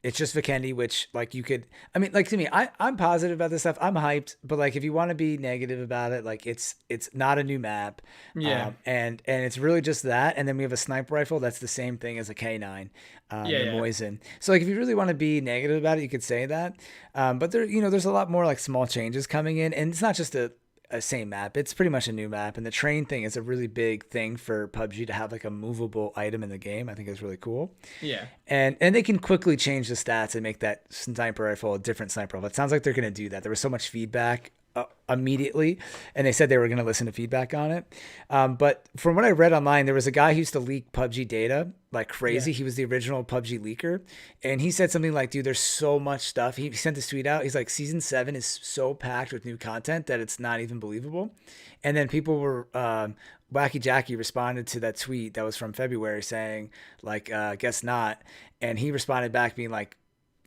it's just Vikendi, which like you could, I mean, like to me, I'm positive about this stuff. I'm hyped, but like if you want to be negative about it, like it's not a new map, Yeah. and it's really just that. And then we have a sniper rifle that's the same thing as a K9, Yeah. the Yeah. Moisen. So like if you really want to be negative about it, you could say that. But there, there's a lot more like small changes coming in, and it's not just a same map. It's pretty much a new map, and the train thing is a really big thing for PUBG to have like a movable item in the game. I think is really cool. Yeah. And they can quickly change the stats and make that sniper rifle a different sniper rifle. It sounds like they're going to do that. There was so much feedback immediately, and they said they were going to listen to feedback on it. But from what I read online, there was a guy who used to leak PUBG data like crazy. Yeah. He was the original PUBG leaker, and he said something like, "Dude, there's so much stuff." He sent this tweet out. He's like, "Season 7 is so packed with new content that it's not even believable." And then people were Wacky Jackie responded to that tweet that was from February saying like, "Guess not," and he responded back being like,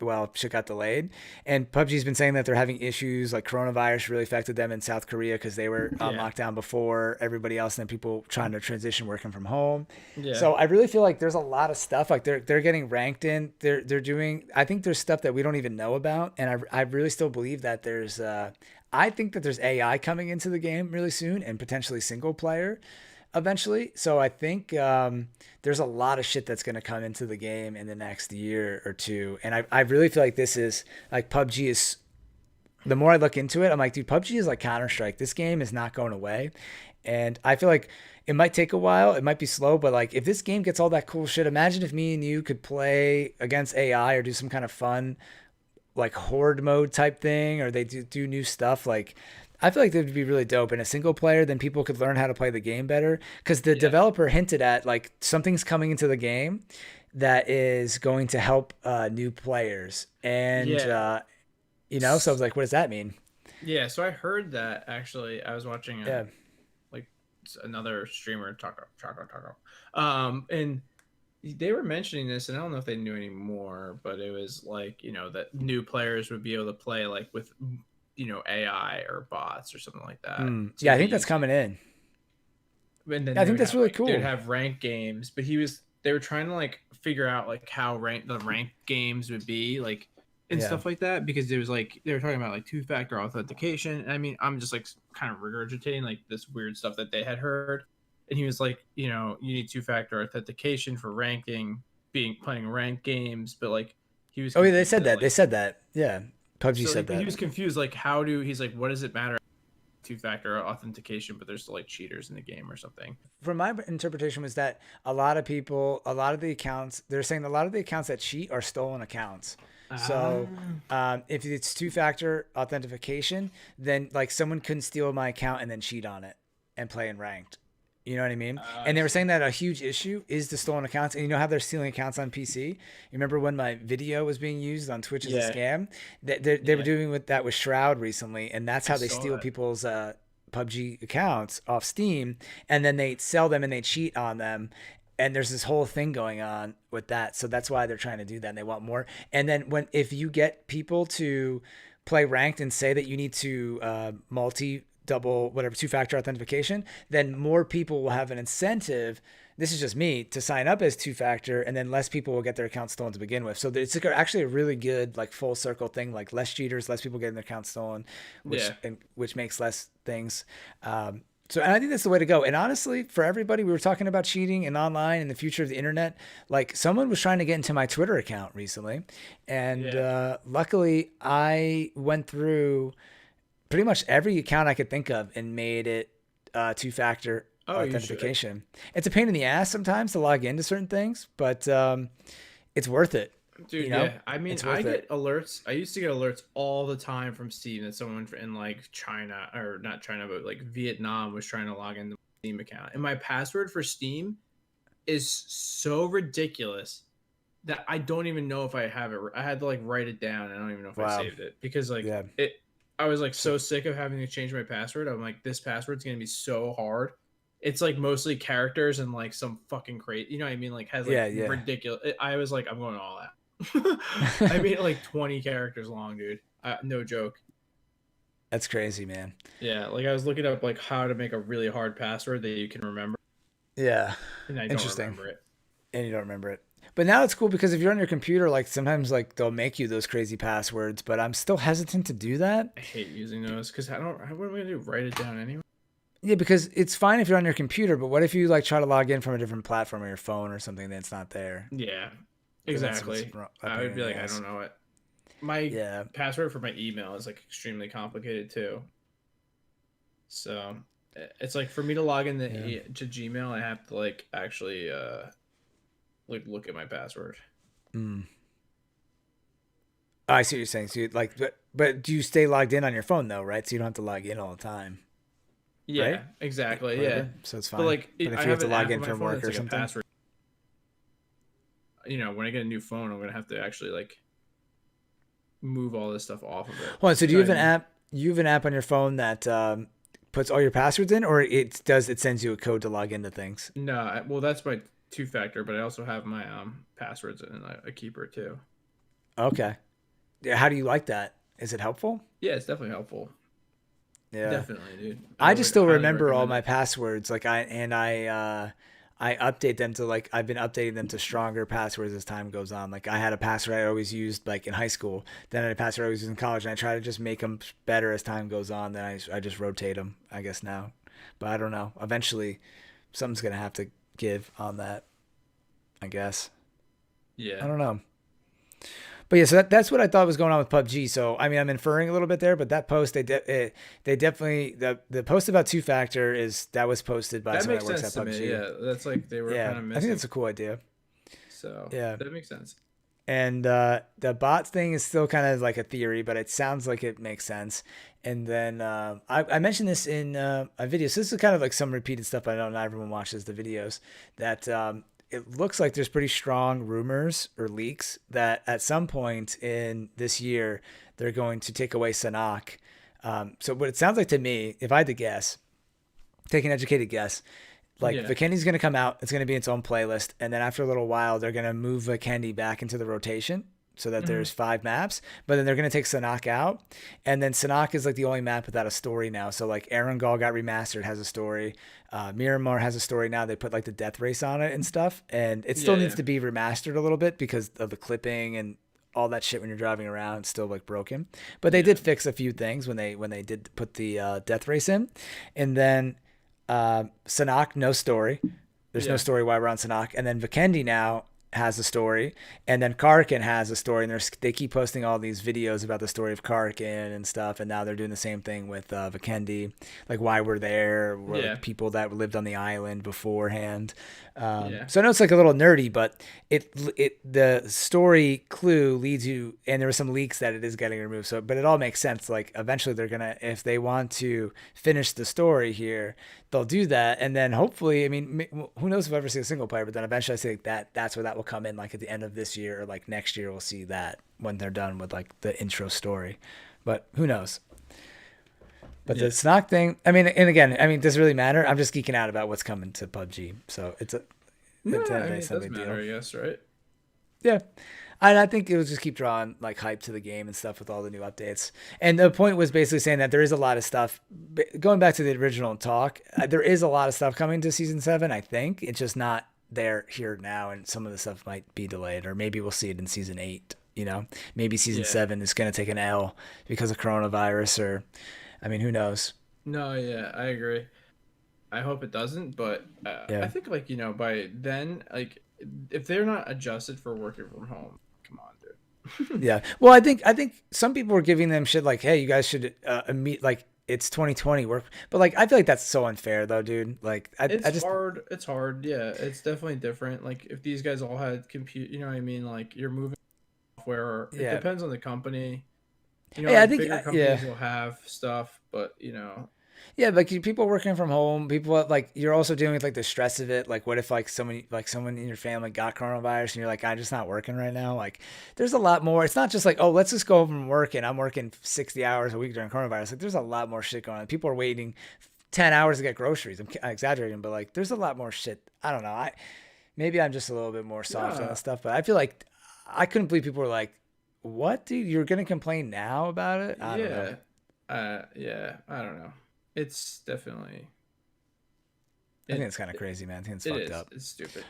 well, shit got delayed. And PUBG's been saying that they're having issues like coronavirus really affected them in South Korea because they were on lockdown before everybody else, and then people trying to transition working from home. Yeah. So I really feel like there's a lot of stuff like they're getting ranked in. They're doing. I think there's stuff that we don't even know about, and I really still believe that there's. I think that there's AI coming into the game really soon and potentially single player eventually. So I think there's a lot of shit that's going to come into the game in the next year or two. And I really feel like this is like PUBG is, the more I look into it, I'm like, dude, PUBG is like Counter-Strike. This game is not going away. And I feel like it might take a while. It might be slow, but like if this game gets all that cool shit, imagine if me and you could play against AI or do some kind of fun like horde mode type thing, or they do new stuff. Like I feel like that would be really dope in a single player. Then people could learn how to play the game better because the developer hinted at like something's coming into the game that is going to help new players. And so I was like, what does that mean? Yeah, so I heard that actually. I was watching like another streamer, Taco, and they were mentioning this, and I don't know if they knew anymore, but it was like that new players would be able to play like with AI or bots or something like that. Yeah, I think that's coming in. And then I think that's really cool. They'd have ranked games, but they were trying to like figure out like how the ranked games would be like and stuff like that, because there was like they were talking about like two-factor authentication. I mean, I'm just like kind of regurgitating like this weird stuff that they had heard, and he was like, you need two-factor authentication for playing ranked games, but like he was. Oh yeah, they said that. Like, they said that. Yeah, PUBG said that. He was confused. Like, he's like, what does it matter? Two-factor authentication, but there's still like cheaters in the game or something. From my interpretation was that a lot of the accounts, they're saying a lot of the accounts that cheat are stolen accounts. So if it's two-factor authentication, then like someone couldn't steal my account and then cheat on it and play in ranked. You know what I mean? And they were saying that a huge issue is the stolen accounts. And how they're stealing accounts on PC? You remember when my video was being used on Twitch as a scam? They were doing that with Shroud recently, and that's how they steal people's PUBG accounts off Steam, and then they sell them and they cheat on them. And there's this whole thing going on with that. So that's why they're trying to do that. And they want more. And then if you get people to play ranked and say that you need to double whatever two-factor authentication, then more people will have an incentive, this is just me, to sign up as two-factor, and then less people will get their accounts stolen to begin with. So it's actually a really good like full circle thing, like less cheaters, less people getting their accounts stolen, which makes less things. And I think that's the way to go. And honestly, for everybody, we were talking about cheating and online and the future of the internet. Like someone was trying to get into my Twitter account recently, and luckily I went through pretty much every account I could think of and made it two-factor Oh, you should. authentication. It's a pain in the ass sometimes to log into certain things, but it's worth it. Dude, You know, yeah. I mean, it's I worth it. get alerts. I used to get alerts all the time from Steam that someone in like China, or not China, but like Vietnam was trying to log into my Steam account. And my password for Steam is so ridiculous that I don't even know if I have it. I had to like write it down. I don't even know if I Wow. saved it because like Yeah. I was like so sick of having to change my password. I'm like, this password's going to be so hard. It's like mostly characters and like some fucking crazy, you know what I mean? Like has like ridiculous. I was like, I'm going all out. I made it like 20 characters long, dude. No joke. That's crazy, man. Yeah, like I was looking up like how to make a really hard password that you can remember. Yeah. And I don't remember it. And you don't remember it. But now it's cool because if you're on your computer, like sometimes like they'll make you those crazy passwords, but I'm still hesitant to do that. I hate using those because I don't. What am I gonna do? Write it down anyway. Yeah, because it's fine if you're on your computer, but what if you like try to log in from a different platform or your phone or something that's not there? Yeah, exactly. I would be like, I don't know it. My password for my email is like extremely complicated too. So it's like for me to log in to Gmail, I have to like actually like look at my password. Oh, I see what you're saying. So you like, but do you stay logged in on your phone though, right? So you don't have to log in all the time. Yeah, right? exactly. Whatever. Yeah, so it's fine. But like, but if you have to log in from work or something, password, you know, when I get a new phone, I'm gonna have to actually like move all this stuff off of it. Hold on. So do you have an app? You have an app on your phone that puts all your passwords in, or it sends you a code to log into things? No, well, that's my two-factor, but I also have my passwords and a keeper too. Okay. Yeah. How do you like that? Is it helpful? Yeah, it's definitely helpful. Yeah, definitely, dude. I just still remember all my passwords. Like I update them to like I've been updating them to stronger passwords as time goes on. Like I had a password I always used like in high school, then I had a password I always used in college, and I try to just make them better as time goes on. Then I just rotate them, I guess now. But I don't know. Eventually, something's gonna have to give on that, I guess. Yeah. I don't know. But yeah, so that's what I thought was going on with PUBG. So I mean, I'm inferring a little bit there, but that post they definitely the post about two-factor was posted by someone that works at PUBG. Yeah, that's like they were kind of missing. I think that's a cool idea. So yeah, that makes sense. And the bot thing is still kind of like a theory, but it sounds like it makes sense. And then I mentioned this in a video. So this is kind of like some repeated stuff. I know not everyone watches the videos. That it looks like there's pretty strong rumors or leaks that at some point in this year, they're going to take away Sanhok. So what it sounds like to me, if I had to guess, take an educated guess, like Vikendi's going to come out, it's going to be its own playlist. And then after a little while, they're going to move Vikendi back into the rotation so that there's 5 maps, but then they're going to take Sanhok out. And then Sanhok is like the only map without a story now. So like Erangel got remastered, has a story. Miramar has a story now. They put like the death race on it and stuff. And it still needs to be remastered a little bit because of the clipping and all that shit when you're driving around. It's still like broken, but they did fix a few things when they did put the death race in. And then Sanhok, no story. There's no story why we're on Sanhok. And then Vikendi now has a story, and then Karkin has a story, and they keep posting all these videos about the story of Karkin and stuff, and now they're doing the same thing with Vikendi, like why we're there, like people that lived on the island beforehand. So I know it's like a little nerdy, but the story clue leads you, and there were some leaks that it is getting removed. So, but it all makes sense. Like eventually they're gonna, if they want to finish the story here, they'll do that, and then hopefully, I mean, who knows if I ever see a single player, but then eventually I think that's where that will come in, like at the end of this year or like next year, we'll see that when they're done with like the intro story, but who knows. But the Sanhok thing, I mean, and again, I mean, does it really matter? I'm just geeking out about what's coming to PUBG, so it doesn't matter, I guess, right? Yeah. And I think it will just keep drawing like hype to the game and stuff with all the new updates. And the point was basically saying that there is a lot of stuff going back to the original talk. There is a lot of stuff coming to season 7. I think it's just not there here now. And some of the stuff might be delayed, or maybe we'll see it in season 8, you know, maybe season 7 is going to take an L because of coronavirus, or, I mean, who knows? No. Yeah, I agree. I hope it doesn't, but I think like, you know, by then, like if they're not adjusted for working from home, come on, dude. Yeah. Well, I think some people were giving them shit like, hey, you guys should meet, like it's 2020. But like, I feel like that's so unfair though, dude. Like, It's hard. It's hard. Yeah, it's definitely different. Like if these guys all had compute, you know what I mean? Like you're moving software. It yeah. depends on the company. You know, Hey, I like think, bigger yeah. companies will have stuff, but you know, Yeah, like people working from home, people like you're also dealing with like the stress of it. Like, what if like someone in your family got coronavirus and you're like, I'm just not working right now. Like, there's a lot more. It's not just like, oh, let's just go home from work and I'm working 60 hours a week during coronavirus. Like, there's a lot more shit going on. People are waiting 10 hours to get groceries. I'm exaggerating, but like, there's a lot more shit. I don't know. Maybe I'm just a little bit more soft on yeah, this stuff, but I feel like I couldn't believe people were like, what, dude? You're gonna complain now about it? I don't know. yeah, yeah. I don't know. It's definitely I think it's kind of crazy, man. I think it's fucked up. It's stupid.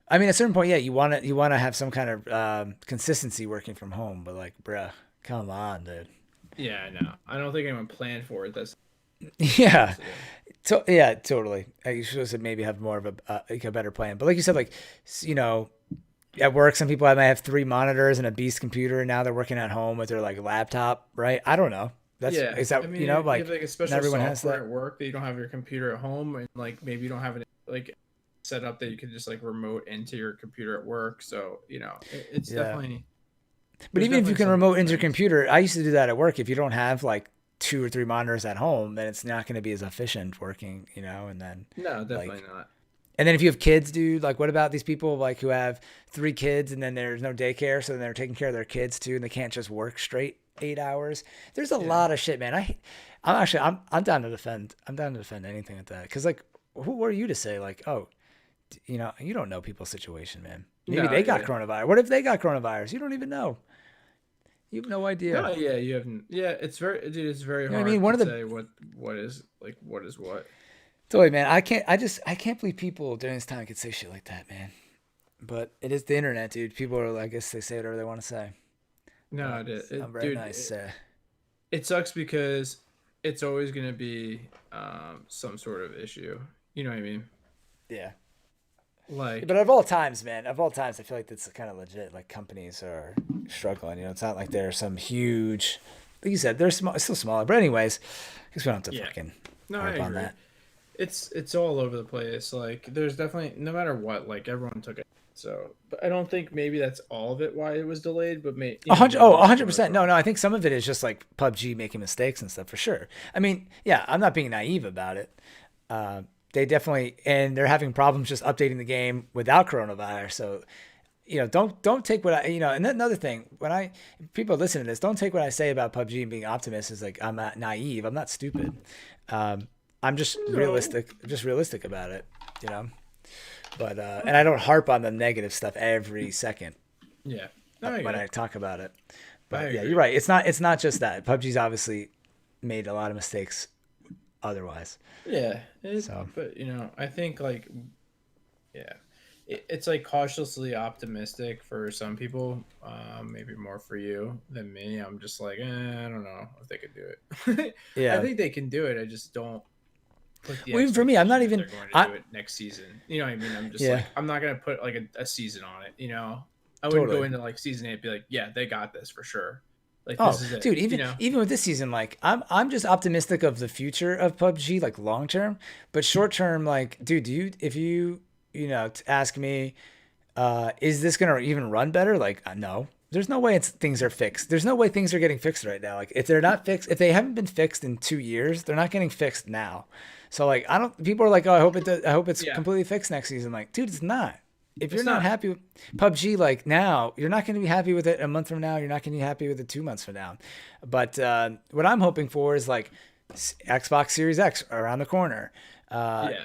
I mean, at a certain point, yeah, you want to have some kind of consistency working from home, but like, bruh, come on, dude. Yeah, I know. I don't think anyone planned for it. That's Yeah, yeah, totally. You should maybe have more of a better plan. But like you said, like, you know, at work, some people might have 3 monitors and a beast computer, and now they're working at home with their like laptop, right? I don't know. yeah. Is that I mean, you know if you like have like a not special everyone has software that. at work that you don't have your computer at home, and like maybe you don't have it like set up that you could just like remote into your computer at work. So you know, it's Yeah, definitely but there's even if you definitely can some remote into your things. computer, I used to do that at work. If you don't have like 2 or 3 monitors at home, then it's not going to be as efficient working, you know. And then No, definitely like not. And then if you have kids, dude, like what about these people like who have 3 kids and then there's no daycare, so then they're taking care of their kids too, and they can't just work straight 8 hours. There's a Yeah. lot of shit, man. I'm down to defend. I'm down to defend anything like that, because like who are you to say like, oh, you know, you don't know people's situation, man. Maybe No, they got yeah. coronavirus. What if they got coronavirus? You don't even know. You have no idea. No, yeah, you haven't. Yeah, it's very, dude. It's very You know what I mean? hard One to of the say what is like what is what. Totally, man. I can't believe people during this time could say shit like that, man. But it is the internet, dude. People are, I guess they say whatever they want to say. No, But I'm very dude, nice. it sucks because it's always gonna be some sort of issue. You know what I mean? Yeah. Like, But of all times, man, of all times, I feel like that's kind of legit. Like companies are struggling. You know, it's not like they're some huge. Like you said, they're small, still smaller. But anyways, I guess we don't have to yeah. fucking No, I harp on agree. that. It's all over the place. Like, there's definitely no matter what. Like, everyone took it. So, but I don't think maybe that's all of it why it was delayed. But A hundred, maybe oh, there's some other 100%. No, problems. no. I think some of it is just like PUBG making mistakes and stuff for sure. I mean, yeah, I'm not being naive about it. Uh, they definitely, and they're having problems just updating the game without coronavirus. So, you know, don't take what I, you know, and then another thing, when people listen to this, don't take what I say about PUBG and being optimist as like I'm not naive. I'm not stupid. I'm No. just realistic about it, you know. But and I don't harp on the negative stuff every second Yeah. No, I when get I it. talk about it. I But yeah, you're agree. right. It's not just that. PUBG's obviously made a lot of mistakes otherwise. Yeah. So But I think like yeah, it's like cautiously optimistic for some people. Maybe more for you than me. I'm just like, I don't know if they could do it. I yeah. think they can do it. I just don't put the Well, even for me, I'm expectation not that even. they're going to I do it next season. You know what I mean? I'm just Yeah, like, I'm not going to put like a season on it. I wouldn't go totally. into like season 8 and be like, yeah, they got this for sure. Like Oh, this is it. dude, even with this season, like I'm just optimistic of the future of PUBG, like long term, but short term, like, dude, if you ask me, is this gonna even run better? Like, no. There's no way things are fixed. There's no way things are getting fixed right now. Like, if they're not fixed, if they haven't been fixed in 2 years, they're not getting fixed now. So like, I don't. People are like, oh, I hope it's Yeah, completely fixed next season. Like, dude, it's not. If you're it's not not. happy with PUBG like now, you're not going to be happy with it a month from now. You're not going to be happy with it 2 months from now. But what I'm hoping for is like Xbox Series X around the corner. Uh, Yeah,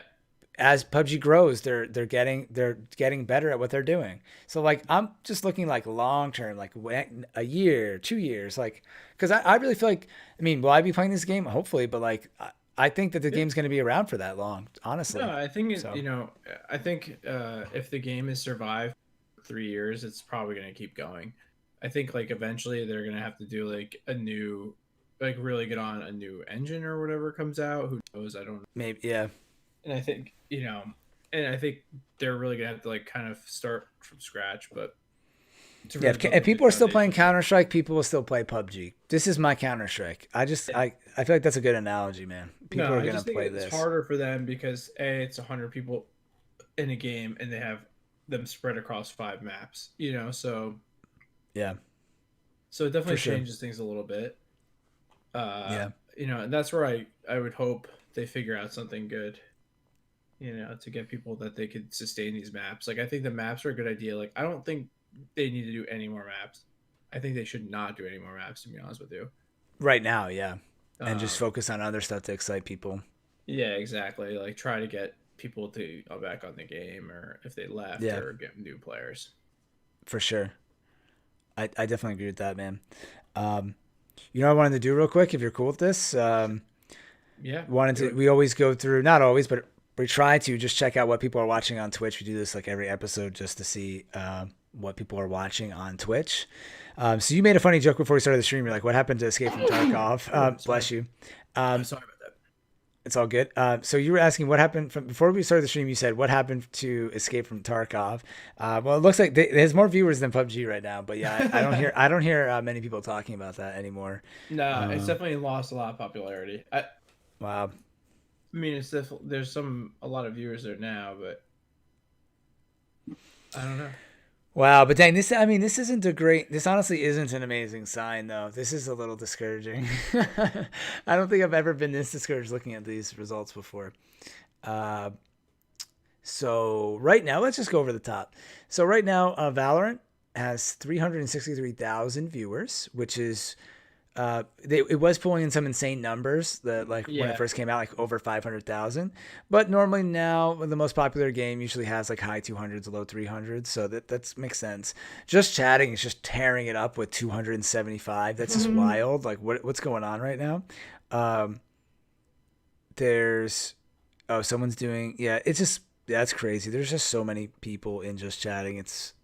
as PUBG grows, they're getting better at what they're doing. So like I'm just looking like long term, like a year, 2 years, like because I really feel like, I mean, will I be playing this game? Hopefully, but like I think that the yeah. game's going to be around for that long, No, honestly. I think So I think if the game has survived for 3 years, it's probably gonna keep going. I think like eventually they're gonna have to do like a new, like really get on a new engine or whatever comes out. Who knows? I don't know. maybe yeah. And I think and I think they're really gonna have to like kind of start from scratch. But Yeah, if people are still playing Counter-Strike, people will still play PUBG. This is my Counter-Strike. I feel like that's a good analogy, man. People are going to play this. It's harder for them because it's 100 people in a game and they have them spread across 5 maps, you know, so yeah. So it definitely changes things a little bit. You know, and that's where I would hope they figure out something good, you know, to get people that they could sustain these maps. Like, I think the maps are a good idea. Like, I don't think they need to do any more maps. I think they should not do any more maps, to be honest with you. Right now, yeah. And just focus on other stuff to excite people. Yeah, exactly. Like, try to get people to go back on the game, or if they left, or get new players. For sure. I definitely agree with that, man. You know what I wanted to do real quick, if you're cool with this? We always go through, not always, but we try to just check out what people are watching on Twitch. We do this like every episode just to see what people are watching on Twitch. So you made a funny joke before we started the stream. You're like, what happened to Escape from Tarkov? Bless you. I'm sorry about that. It's all good. So you were asking what happened before we started the stream. You said what happened to Escape from Tarkov. Well, it looks like there's more viewers than PUBG right now. But yeah, I don't hear many people talking about that anymore. No, it's definitely lost a lot of popularity. Wow. I mean, it's there's a lot of viewers there now, but I don't know. Wow, but dang, this honestly isn't an amazing sign, though. This is a little discouraging. I don't think I've ever been this discouraged looking at these results before. So right now, let's just go over the top. So right now, Valorant has 363,000 viewers, which is... it was pulling in some insane numbers that when it first came out, like over 500,000, but normally now the most popular game usually has like high 200s, low 300s. So that makes sense. Just Chatting is just tearing it up with 275. That's just wild. Like what's going on right now? Someone's doing, that's crazy. There's just so many people in Just Chatting. It's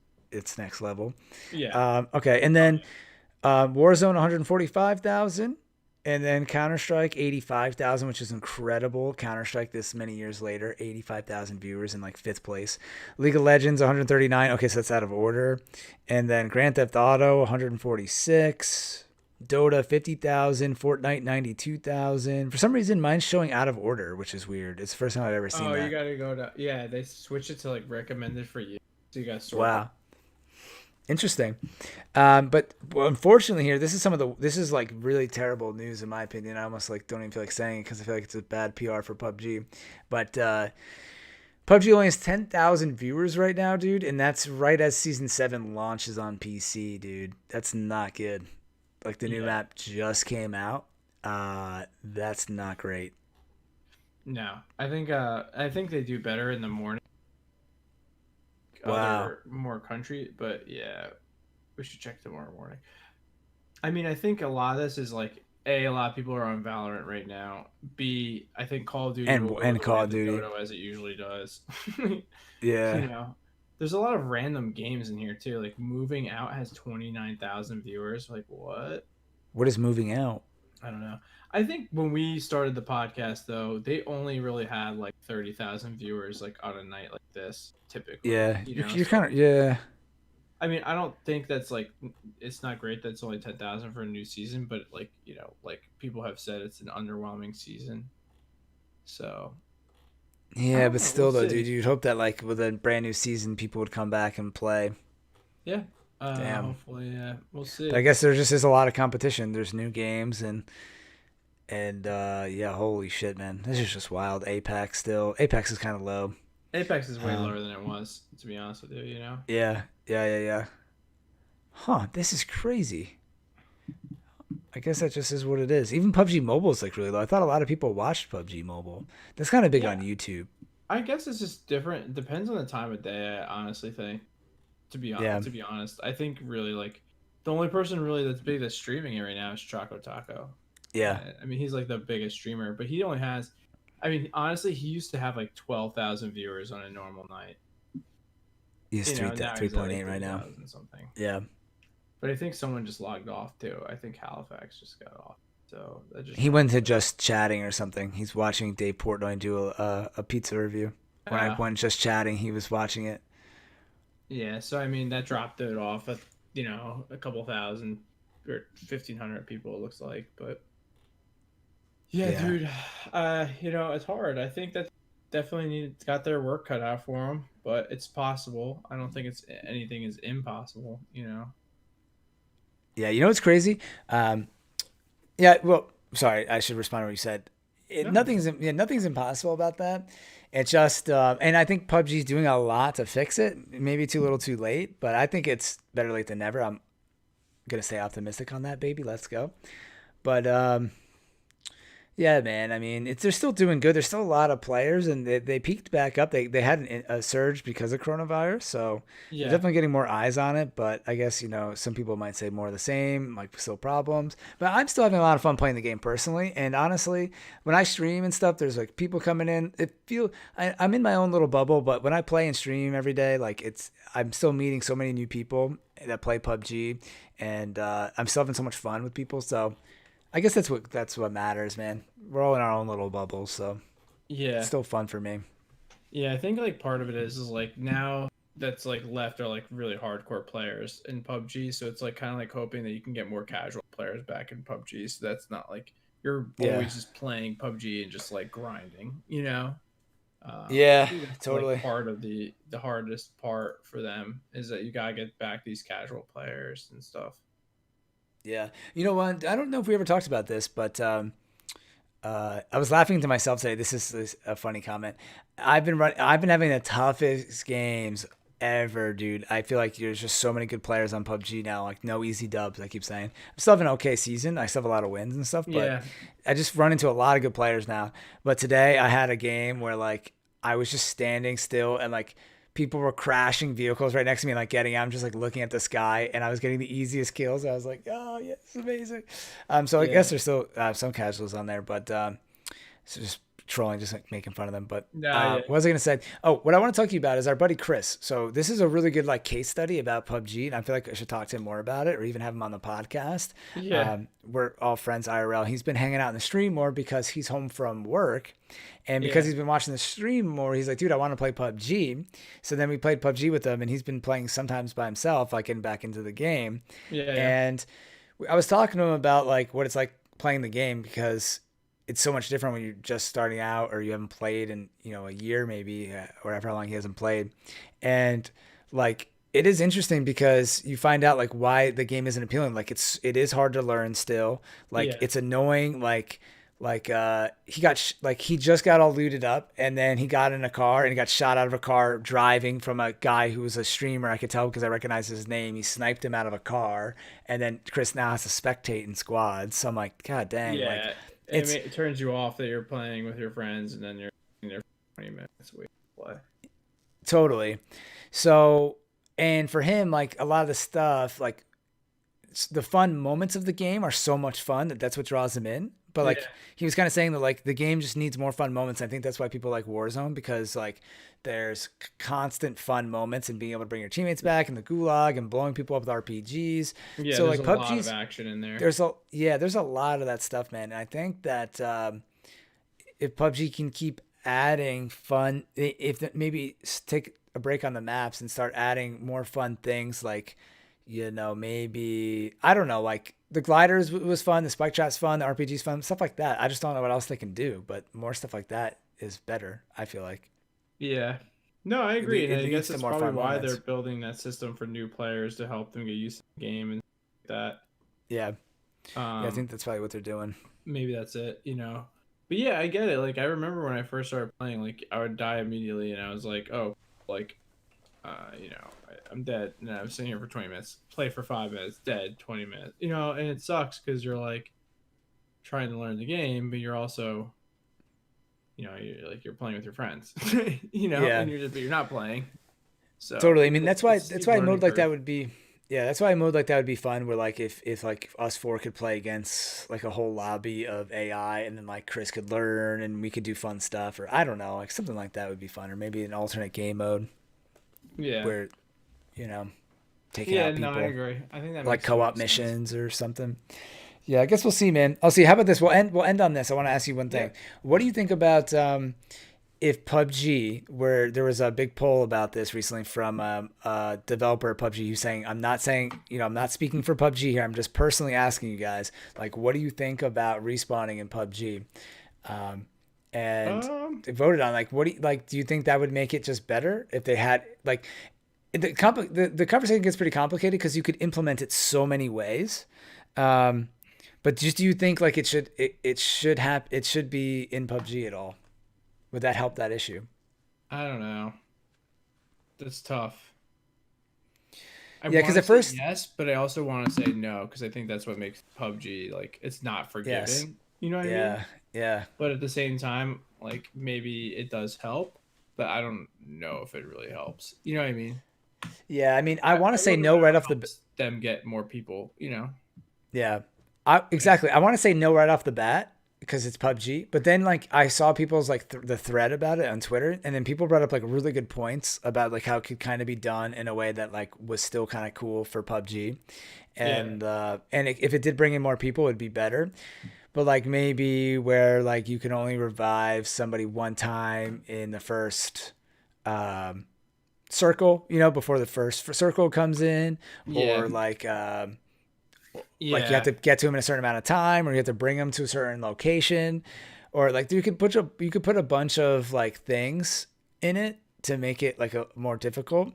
next level. Yeah. Okay. And then, Warzone 145,000, and then Counter-Strike 85,000, which is incredible. Counter-Strike this many years later, 85,000 viewers in like 5th place. League of Legends 139. Okay, so that's out of order. And then Grand Theft Auto 146. Dota 50,000. Fortnite 92,000. For some reason, mine's showing out of order, which is weird. It's the first time I've ever seen that. Oh, you gotta go to they switched it to like recommended for you, so you gotta sort. Wow. Interesting. But unfortunately here, this is like really terrible news in my opinion. I almost like don't even feel like saying it because I feel like it's a bad PR for PUBG. But PUBG only has 10,000 viewers right now, dude. And that's right as Season 7 launches on PC, dude. That's not good. Like the new map just came out. That's not great. No, I think they do better in the morning. Wow. More country, but yeah, we should check tomorrow morning. I mean, I think a lot of this is like a lot of people are on Valorant right now. B, I think Call of Duty and Call of Duty as it usually does. Yeah, you know, there's a lot of random games in here too. Like Moving Out has 29,000 viewers. Like what? What is Moving Out? I don't know. I think when we started the podcast, though, they only really had like 30,000 viewers, like on a night like this, typically. Yeah, you're kind of I mean, I don't think that's like it's not great. That's only 10,000 for a new season, but like like people have said, it's an underwhelming season. So. Yeah, but still, though, dude, you'd hope that like with a brand new season, people would come back and play. Yeah. Damn. Hopefully, yeah, we'll see. But I guess there just is a lot of competition. There's new games and holy shit, man, this is just wild. Apex is kind of low. Apex is way lower than it was, to be honest with you. You know. Yeah. Huh? This is crazy. I guess that just is what it is. Even PUBG Mobile is like really low. I thought a lot of people watched PUBG Mobile. That's kind of big on YouTube. I guess it's just different. It depends on the time of day. I honestly think. To be honest, I think really like the only person really that's big that's streaming it right now is Choco Taco. Yeah. I mean, he's like the biggest streamer, but he only has. I mean, honestly, he used to have like 12,000 viewers on a normal night. He's 3.8 right now. Something. Yeah. But I think someone just logged off too. I think Halifax just got off. So he went to Just Chatting or something. He's watching Dave Portnoy do a pizza review. When I went Just Chatting, he was watching it. Yeah, so I mean that dropped it off. a couple thousand or 1,500 people, it looks like. But yeah, Yeah. dude, it's hard. I think that definitely got their work cut out for them, but it's possible. I don't think it's anything is impossible. Yeah, you know what's crazy? Yeah, well, sorry, I should respond to what you said. No, Nothing's impossible about that. It's just, and I think PUBG's doing a lot to fix it. Maybe too little, too late, but I think it's better late than never. I'm gonna stay optimistic on that, baby. Let's go. But yeah, man. I mean, they're still doing good. There's still a lot of players, and they peaked back up. They had a surge because of coronavirus, so they're yeah, definitely getting more eyes on it. But I guess some people might say more of the same, like still problems. But I'm still having a lot of fun playing the game personally. And honestly, when I stream and stuff, there's like people coming in. I'm in my own little bubble, but when I play and stream every day, I'm still meeting so many new people that play PUBG, and I'm still having so much fun with people. So I guess that's what matters, man. We're all in our own little bubbles, so yeah, it's still fun for me. yeah. I think like part of it is like now that's like left are like really hardcore players in PUBG, so it's like kind of like hoping that you can get more casual players back in PUBG, so that's not like you're Yeah. always just playing PUBG and just like grinding. Yeah, I think that's totally. like part of the hardest part for them is that you gotta get back these casual players and stuff. Yeah. You know what? I don't know if we ever talked about this, but I was laughing to myself today. This is a funny comment. I've been having the toughest games ever, dude. I feel like there's just so many good players on PUBG now. Like no easy dubs. I keep saying. I'm still having an okay season. I still have a lot of wins and stuff, but Yeah, I just run into a lot of good players now. But today I had a game where like I was just standing still and like people were crashing vehicles right next to me and like getting out. I'm just like looking at the sky and I was getting the easiest kills. I was like, oh yeah, it's amazing. So I yeah. guess there's still some casuals on there, but so just trolling, just like making fun of them. But Nah, yeah, what was I gonna say? Oh, what I want to talk to you about is our buddy Chris. So this is a really good like case study about PUBG, and I feel like I should talk to him more about it, or even have him on the podcast. yeah, We're all friends IRL. He's been hanging out in the stream more because he's home from work, and because yeah, he's been watching the stream more, he's like, dude, I want to play PUBG. So then we played PUBG with him, and he's been playing sometimes by himself, like getting back into the game. yeah, yeah. And I was talking to him about like what it's like playing the game because it's so much different when you're just starting out or you haven't played in a year maybe or however long he hasn't played. And like it is interesting because you find out like why the game isn't appealing. Like it is hard to learn still. Like Yeah. it's annoying. He just got all looted up and then he got in a car and he got shot out of a car driving from a guy who was a streamer. I could tell because I recognized his name. He sniped him out of a car, and then Chris now has to spectate in squads. So I'm like, God dang, like Yeah, I it's mean, it turns you off that you're playing with your friends, and then you're in there for 20 minutes waiting to play. totally. So, and for him, like a lot of the stuff, like the fun moments of the game are so much fun that's what draws him in. But Yeah, like he was kind of saying that like the game just needs more fun moments. I think that's why people like Warzone, because like there's constant fun moments and being able to bring your teammates back in the gulag and blowing people up with RPGs. yeah. So There's like a lot of PUBG's action in there. there's a lot of that stuff, man. And I think that if PUBG can keep adding fun, if maybe take a break on the maps and start adding more fun things like, maybe, I don't know, like the gliders was fun, the spike trap's fun, the RPG's fun, stuff like that. I just don't know what else they can do, but more stuff like that is better, I feel like. Yeah. No, I agree, and It I leads guess to that's more probably fun why moments. they're building that system for new players to help them get used to the game and that. Yeah. Yeah, I Um, think that's probably what they're doing. maybe that's it. But yeah, I get it. Like I remember when I first started playing, like I would die immediately, and I was like, oh, like, I'm dead, and I'm sitting here for 20 minutes, play for 5 minutes, dead, 20 minutes, and it sucks because you're like trying to learn the game, but you're also, you're playing with your friends, Yeah. and you're not playing. So Totally. I mean, it's that's a steep why a learning mode like that curve. would be. Yeah, that's why a mode like that would be fun. Where like if like us four could play against like a whole lobby of AI, and then like Chris could learn, and we could do fun stuff, or I don't know, like something like that would be fun, or maybe an alternate game mode Yeah. where you know taking Yeah, out no, I people agree. I think that like makes so much co-op sense. missions or something. Yeah, I guess we'll see, man. I'll see. How about this? We'll end on this. I want to ask you one Yeah. thing. What do you think about if PUBG, where there was a big poll about this recently from a developer of PUBG who's saying, I'm not saying, I'm not speaking for PUBG here. I'm just personally asking you guys, like, what do you think about respawning in PUBG? And they voted on like, do you think that would make it just better if they had like, the conversation gets pretty complicated because you could implement it so many ways. But just do you think like it should be in PUBG at all? Would that help that issue? I don't know. That's tough. Yeah, because at first, yes, but I also want to say no because I think that's what makes PUBG like it's not forgiving. Yes. You know what I mean? Yeah. But at the same time, like maybe it does help, but I don't know if it really helps. You know what I mean? Yeah, I mean, I want to say no right off the them get more people. Yeah, exactly. I want to say no right off the bat because it's PUBG. But then like I saw people's like the thread about it on Twitter, and then people brought up like really good points about like how it could kind of be done in a way that like was still kind of cool for PUBG, and if it did bring in more people, it'd be better. But like maybe where like you can only revive somebody one time in the first circle, before the first circle comes in, or like you have to get to him in a certain amount of time, or you have to bring him to a certain location, or like you could put a bunch of like things in it to make it like a more difficult.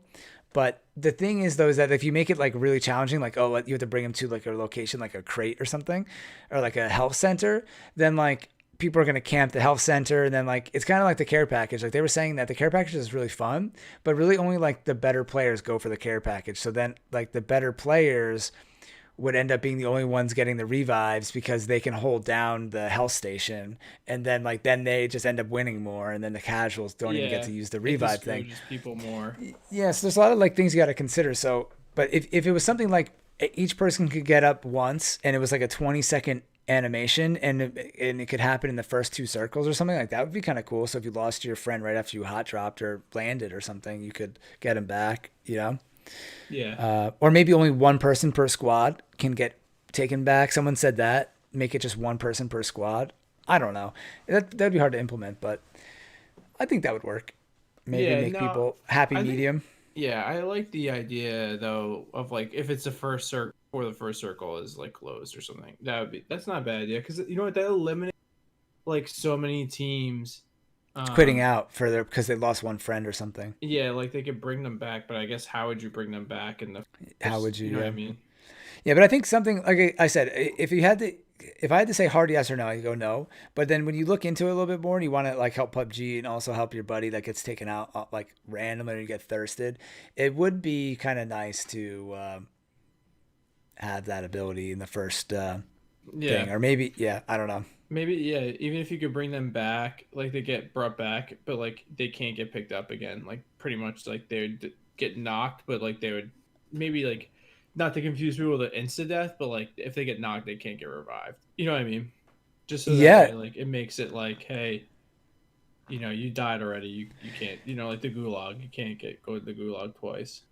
But the thing is though, is that if you make it like really challenging, like, you have to bring him to like a location, like a crate or something, or like a health center, then like people are going to camp the health center. And then like, it's kind of like the care package. Like they were saying that the care package is really fun, but really only like the better players go for the care package. So then like the better players would end up being the only ones getting the revives because they can hold down the health station, and then they just end up winning more, and then the casuals don't even get to use the revive thing. People more. Yeah, so there's a lot of like things you got to consider. So, but if it was something like each person could get up once, and it was like a 20-second animation, and it could happen in the first 2 circles or something like that, would be kind of cool. So if you lost your friend right after you hot dropped or landed or something, you could get him back. Yeah. Or maybe only one person per squad can get taken back. Someone said that. Make it just one person per squad. I don't know. That'd be hard to implement, but I think that would work. Maybe make people happy medium. I like the idea though of like if it's the first circle or the first circle is like closed or something. That's not a bad idea because you know what, that eliminates like so many teams quitting out because they lost one friend or something. Yeah, like they could bring them back, but I guess how would you bring them back how would you? You know what I mean? Yeah, but I think something like I said, if I had to say hard yes or no, I go no. But then when you look into it a little bit more and you want to like help PUBG and also help your buddy that gets taken out like randomly or you get thirsted, it would be kind of nice to have that ability in the first thing. Or maybe, I don't know. Maybe, even if you could bring them back, like they get brought back, but like they can't get picked up again. Like pretty much like they would get knocked, but like they would maybe like, not to confuse people with insta death, but like if they get knocked, they can't get revived. You know what I mean? Just so that way, like it makes it like, hey, you died already. You can't, like the gulag. You can't go to the gulag twice.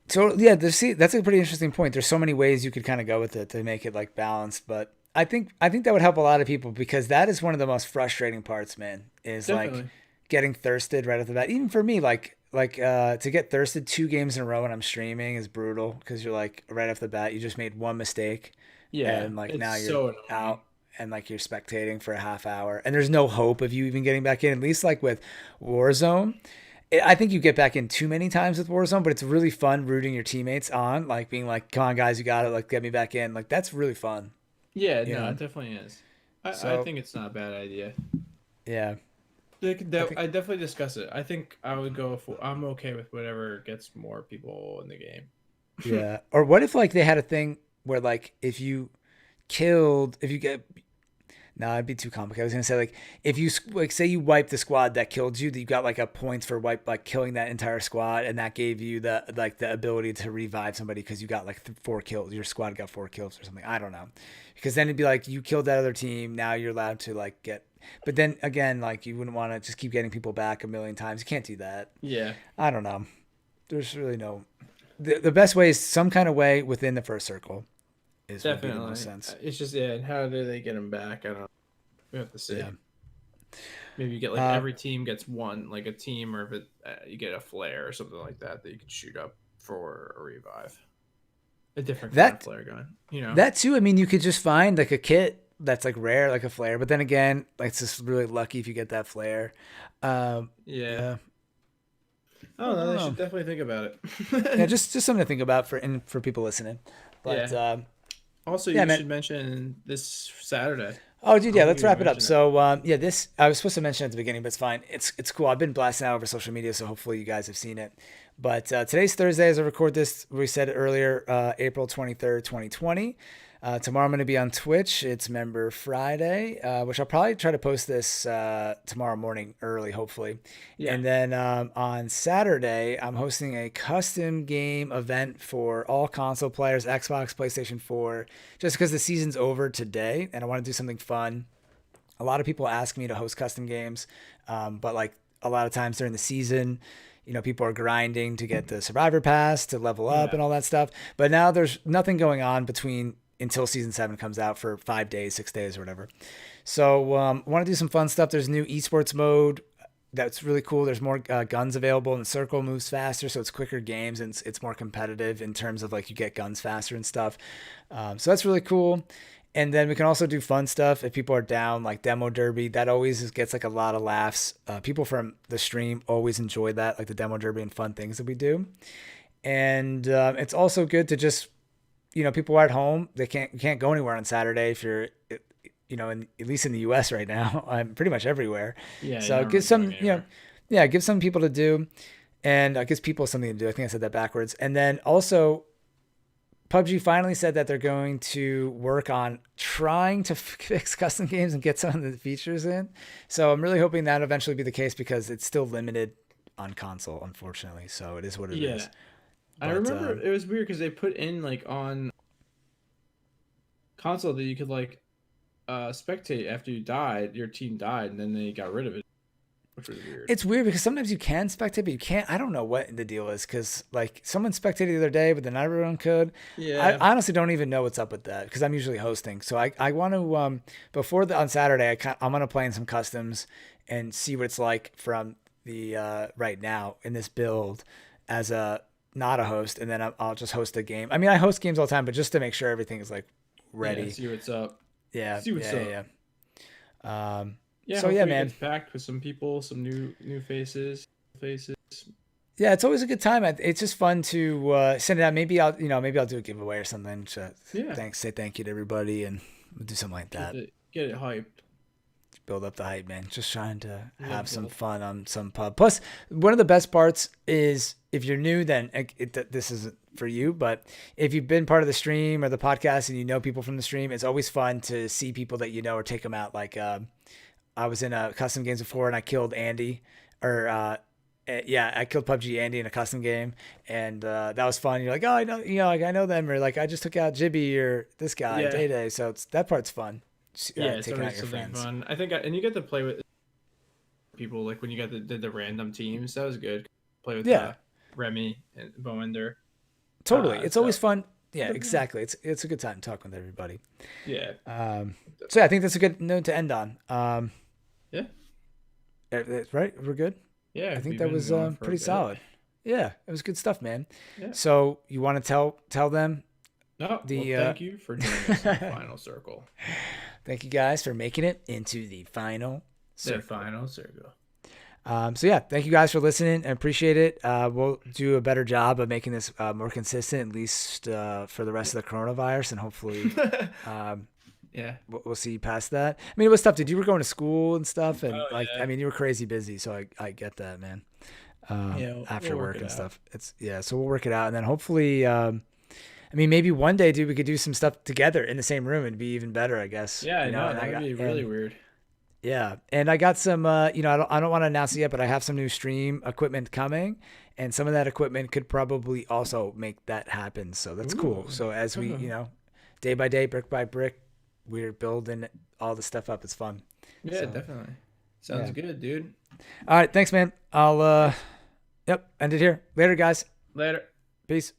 So yeah, that's a pretty interesting point. There's so many ways you could kind of go with it to make it like balanced, but I think that would help a lot of people because that is one of the most frustrating parts, man. Is Definitely. Like getting thirsted right off the bat. Even for me, like to get thirsted 2 games in a row when I'm streaming is brutal because you're like right off the bat you just made one mistake, and like now you're out and like you're spectating for a half hour and there's no hope of you even getting back in. At least like with Warzone, I think you get back in too many times with Warzone, but it's really fun rooting your teammates on, like being like, come on guys, you got it, like get me back in. Like that's really fun. Yeah, it definitely is. I think it's not a bad idea. Yeah. I definitely discuss it. I think I would go I'm okay with whatever gets more people in the game. Yeah. Or what if like they had a thing where like if you get no, it'd be too complicated. I was gonna say like if you like say you wiped the squad that killed you, that you got like a points for killing that entire squad, and that gave you the ability to revive somebody because you got like 4 kills. Your squad got 4 kills or something. I don't know, because then it'd be like you killed that other team. Now you're allowed to like get. But then again, like you wouldn't want to just keep getting people back a million times. You can't do that. Yeah. I don't know. There's really no. The best way is some kind of way within the first circle. Is definitely the most sense. It's just and how do they get them back? I don't know. We have to see. Yeah. Maybe you get like every team gets one, like a team, or if it you get a flare or something like that you can shoot up for a revive. A different kind of flare gun, you know. That too. I mean, you could just find like a kit that's like rare, like a flare. But then again, like it's just really lucky if you get that flare. Yeah. Oh no, they should definitely think about it. Yeah, just something to think about for people listening. But also, you should mention this Saturday. Oh, dude, yeah, let's wrap it up. So, this I was supposed to mention at the beginning, but it's fine. It's cool. I've been blasting out over social media, so hopefully you guys have seen it. But today's Thursday as I record this. We said it earlier, April 23rd, 2020. Tomorrow I'm going to be on Twitch. It's Member Friday, which I'll probably try to post this tomorrow morning early, hopefully. Yeah. And then on Saturday, I'm hosting a custom game event for all console players, Xbox, PlayStation 4, just because the season's over today and I want to do something fun. A lot of people ask me to host custom games, but like a lot of times during the season, you know, people are grinding to get the Survivor Pass, to level up and all that stuff. But now there's nothing going on until season 7 comes out for 5 days, 6 days or whatever. So I want to do some fun stuff. There's new esports mode that's really cool. There's more guns available and the circle moves faster. So it's quicker games and it's more competitive in terms of like you get guns faster and stuff. So that's really cool. And then we can also do fun stuff if people are down, like Demo Derby. That always gets like a lot of laughs. People from the stream always enjoy that, like the Demo Derby and fun things that we do. And it's also good to just, you know, people are at home. You can't go anywhere on Saturday if you're, you know, at least in the US right now. I'm pretty much everywhere. Yeah. So give some, give some people to do, and gives people something to do. I think I said that backwards. And then also, PUBG finally said that they're going to work on trying to fix custom games and get some of the features in. So I'm really hoping that eventually be the case because it's still limited on console, unfortunately. So it is what it is. But, I remember it was weird because they put in like on console that you could like spectate after you died, your team died, and then they got rid of it, which was weird. It's weird because sometimes you can spectate, but you can't. I don't know what the deal is because like someone spectated the other day, but then not everyone could. Yeah. I honestly don't even know what's up with that because I'm usually hosting. So I want to on Saturday I'm gonna play in some customs and see what it's like from the right now in this build as a not a host, and then I'll just host a game. I mean, I host games all the time, but just to make sure everything is like ready. Yeah, see what's up. Yeah, see what's up. Yeah. So yeah, man. It's packed with some people, some new faces. Yeah, it's always a good time. It's just fun to send it out. Maybe I'll do a giveaway or something. Say thank you to everybody, and we'll do something like that. Get it hyped. Build up the hype, man. Just trying to have some fun on some pub. Plus, one of the best parts is if you're new, then this isn't for you. But if you've been part of the stream or the podcast and you know people from the stream, it's always fun to see people that you know or take them out. Like I was in a custom games before and I killed Andy, I killed PUBG Andy in a custom game, and that was fun. You're like, oh, I know them, or like I just took out Jibby or this guy, Day Day. So that part's fun. It's always something fun. I think, and you get to play with people like when you did the random teams. That was good. Play with Remy and Bowender. Totally, it's always fun. Yeah, exactly. It's a good time talking with everybody. Yeah. So I think that's a good note to end on. Yeah. Right, we're good. Yeah, I think that was pretty solid. Yeah, it was good stuff, man. Yeah. So you want to tell them? No. Thank you for joining us in the final circle. Thank you guys for making it into the final circle. The final circle. So yeah, thank you guys for listening. I appreciate it. We'll do a better job of making this more consistent, at least for the rest of the coronavirus, and hopefully, we'll see past that. I mean, it was tough, dude. You were going to school and stuff, and I mean, you were crazy busy, so I get that, man. After work and stuff, so we'll work it out, and then hopefully. I mean, maybe one day, dude, we could do some stuff together in the same room. It'd be even better, I guess. Yeah, I know. That'd be really weird. Yeah, and I got some, I don't want to announce it yet, but I have some new stream equipment coming, and some of that equipment could probably also make that happen. So that's cool. So as we, day by day, brick by brick, we're building all the stuff up. It's fun. Yeah, definitely. Sounds good, dude. All right, thanks, man. I'll, end it here. Later, guys. Later. Peace.